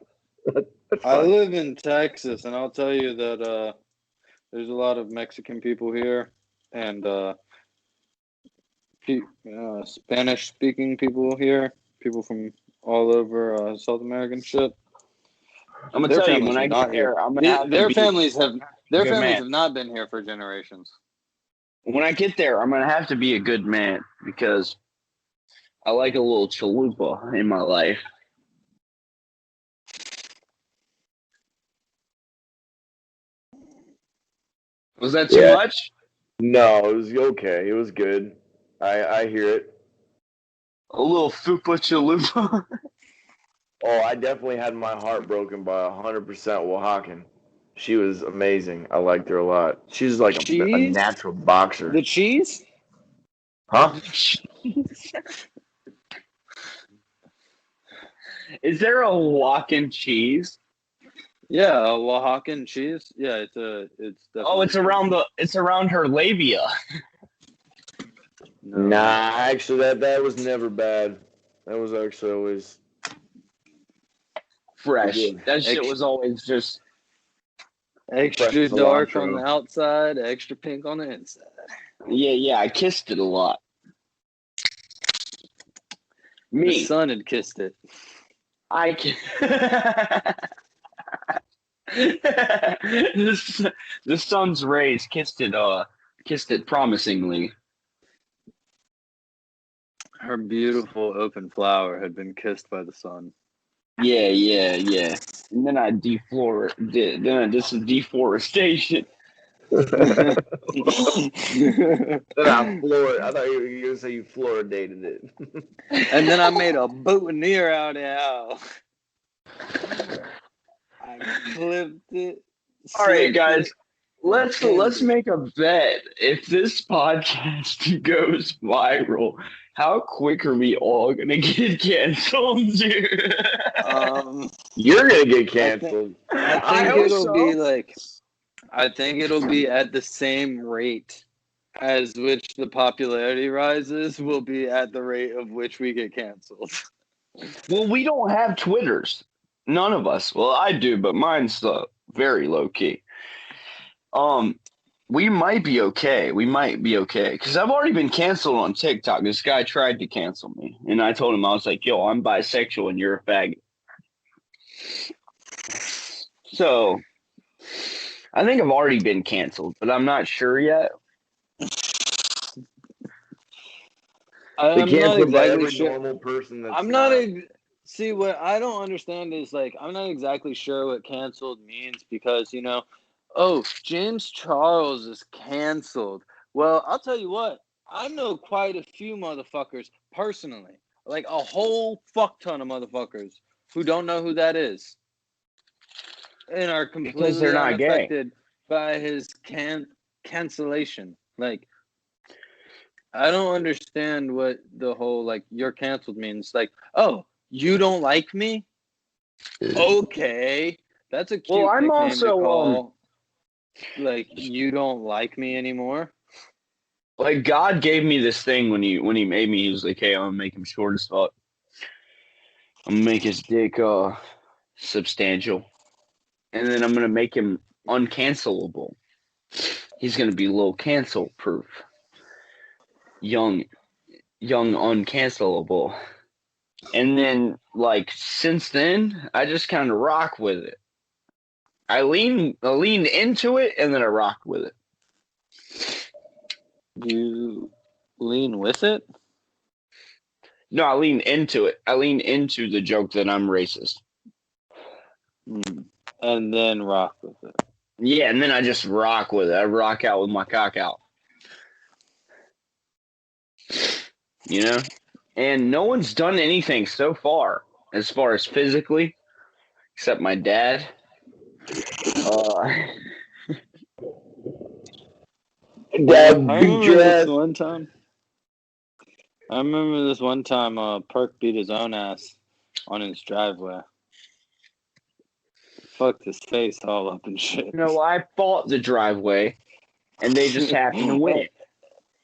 I live in Texas, and I'll tell you that there's a lot of Mexican people here, and Spanish-speaking people here, people from all over South American shit. I'm gonna tell you, when I get here, I'm gonna have their to families have man. have not been here for generations. When I get there, I'm gonna have to be a good man, because I like a little chalupa in my life. Was that too much? No, it was okay. It was good. I hear it. A little fupa chalupa. Oh, I definitely had my heart broken by 100% Oaxacan. She was amazing. I liked her a lot. She's like a natural boxer. The cheese? Huh? Is there a Oaxacan cheese? Yeah, a Oaxacan cheese. Yeah, it's definitely it's around her labia. No. Nah, actually that was never bad. That was actually always fresh. That shit was always just extra dark on the outside, extra pink on the inside. Yeah, I kissed it a lot. The son had kissed it. The sun's rays kissed it promisingly. Her beautiful open flower had been kissed by the sun. Yeah. And then I did some deforestation. I thought you were gonna say you fluoridated it. And then I made a boutonniere out of hell. I clipped it. All right, guys. it, Let's make a bet. If this podcast goes viral, how quick are we all gonna get canceled, dude? You're gonna get canceled. I think it'll be at the same rate as which the popularity rises will be at the rate of which we get canceled. Well, we don't have Twitters. None of us. Well, I do, but mine's very low key. We might be okay. Because I've already been canceled on TikTok. This guy tried to cancel me. And I told him, I was like, yo, I'm bisexual and you're a faggot. So, I think I've already been canceled, but I'm not sure yet. I'm not exactly sure. Normal person that's see, what I don't understand is, like, I'm not exactly sure what canceled means because, James Charles is canceled. Well, I'll tell you what, I know quite a few motherfuckers personally, like a whole fuck ton of motherfuckers who don't know who that is and are completely unaffected by his cancellation. Like, I don't understand what the whole, like, you're canceled means. Like, oh, you don't like me? Okay. That's a cute nickname to call. Like, you don't like me anymore? Like, God gave me this thing when he made me. He was like, hey, I'm gonna make him short as fuck. I'm gonna make his dick substantial. And then I'm gonna make him uncancelable. He's gonna be a little cancel proof. Young uncancelable. And then, like, since then, I just kind of rock with it. I lean into it, and then I rock with it. You lean with it? No, I lean into it. I lean into the joke that I'm racist. And then rock with it. Yeah, and then I just rock with it. I rock out with my cock out. You know? And no one's done anything so far as physically, except my dad. Dad, I remember this one time Perk beat his own ass on his driveway. Fucked his face all up and shit. No, I fought the driveway, and they just happened to win.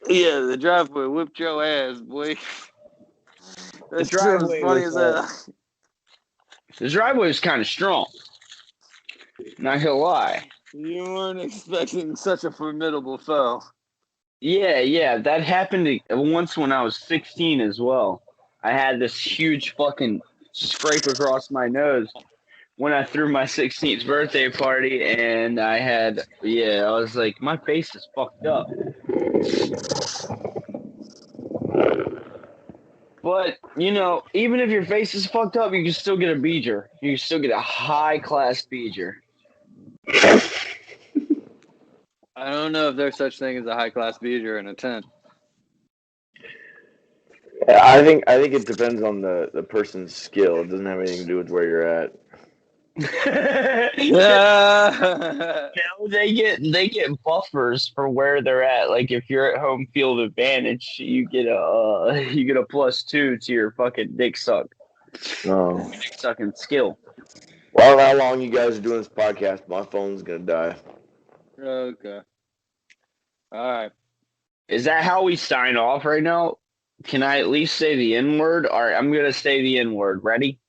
Yeah, the driveway whipped your ass, boy. The driveway was funny as hell. The driveway was kind of strong. Not gonna lie. You weren't expecting such a formidable foe. Yeah, that happened once when I was 16 as well. I had this huge fucking scrape across my nose when I threw my 16th birthday party, and I was like, my face is fucked up. But, even if your face is fucked up, you can still get a beeger. You can still get a high-class beeger. I don't know if there's such thing as a high-class beeger in a tent. I think it depends on the person's skill. It doesn't have anything to do with where you're at. They get buffers for where they're at. Like, if you're at home field advantage, you get a +2 to your fucking dick suck. Oh. Dick sucking skill. Well, how long you guys are doing this podcast? My phone's gonna die. Okay. All right. Is that how we sign off right now? Can I at least say the N-word? All right, I'm gonna say the N-word. Ready?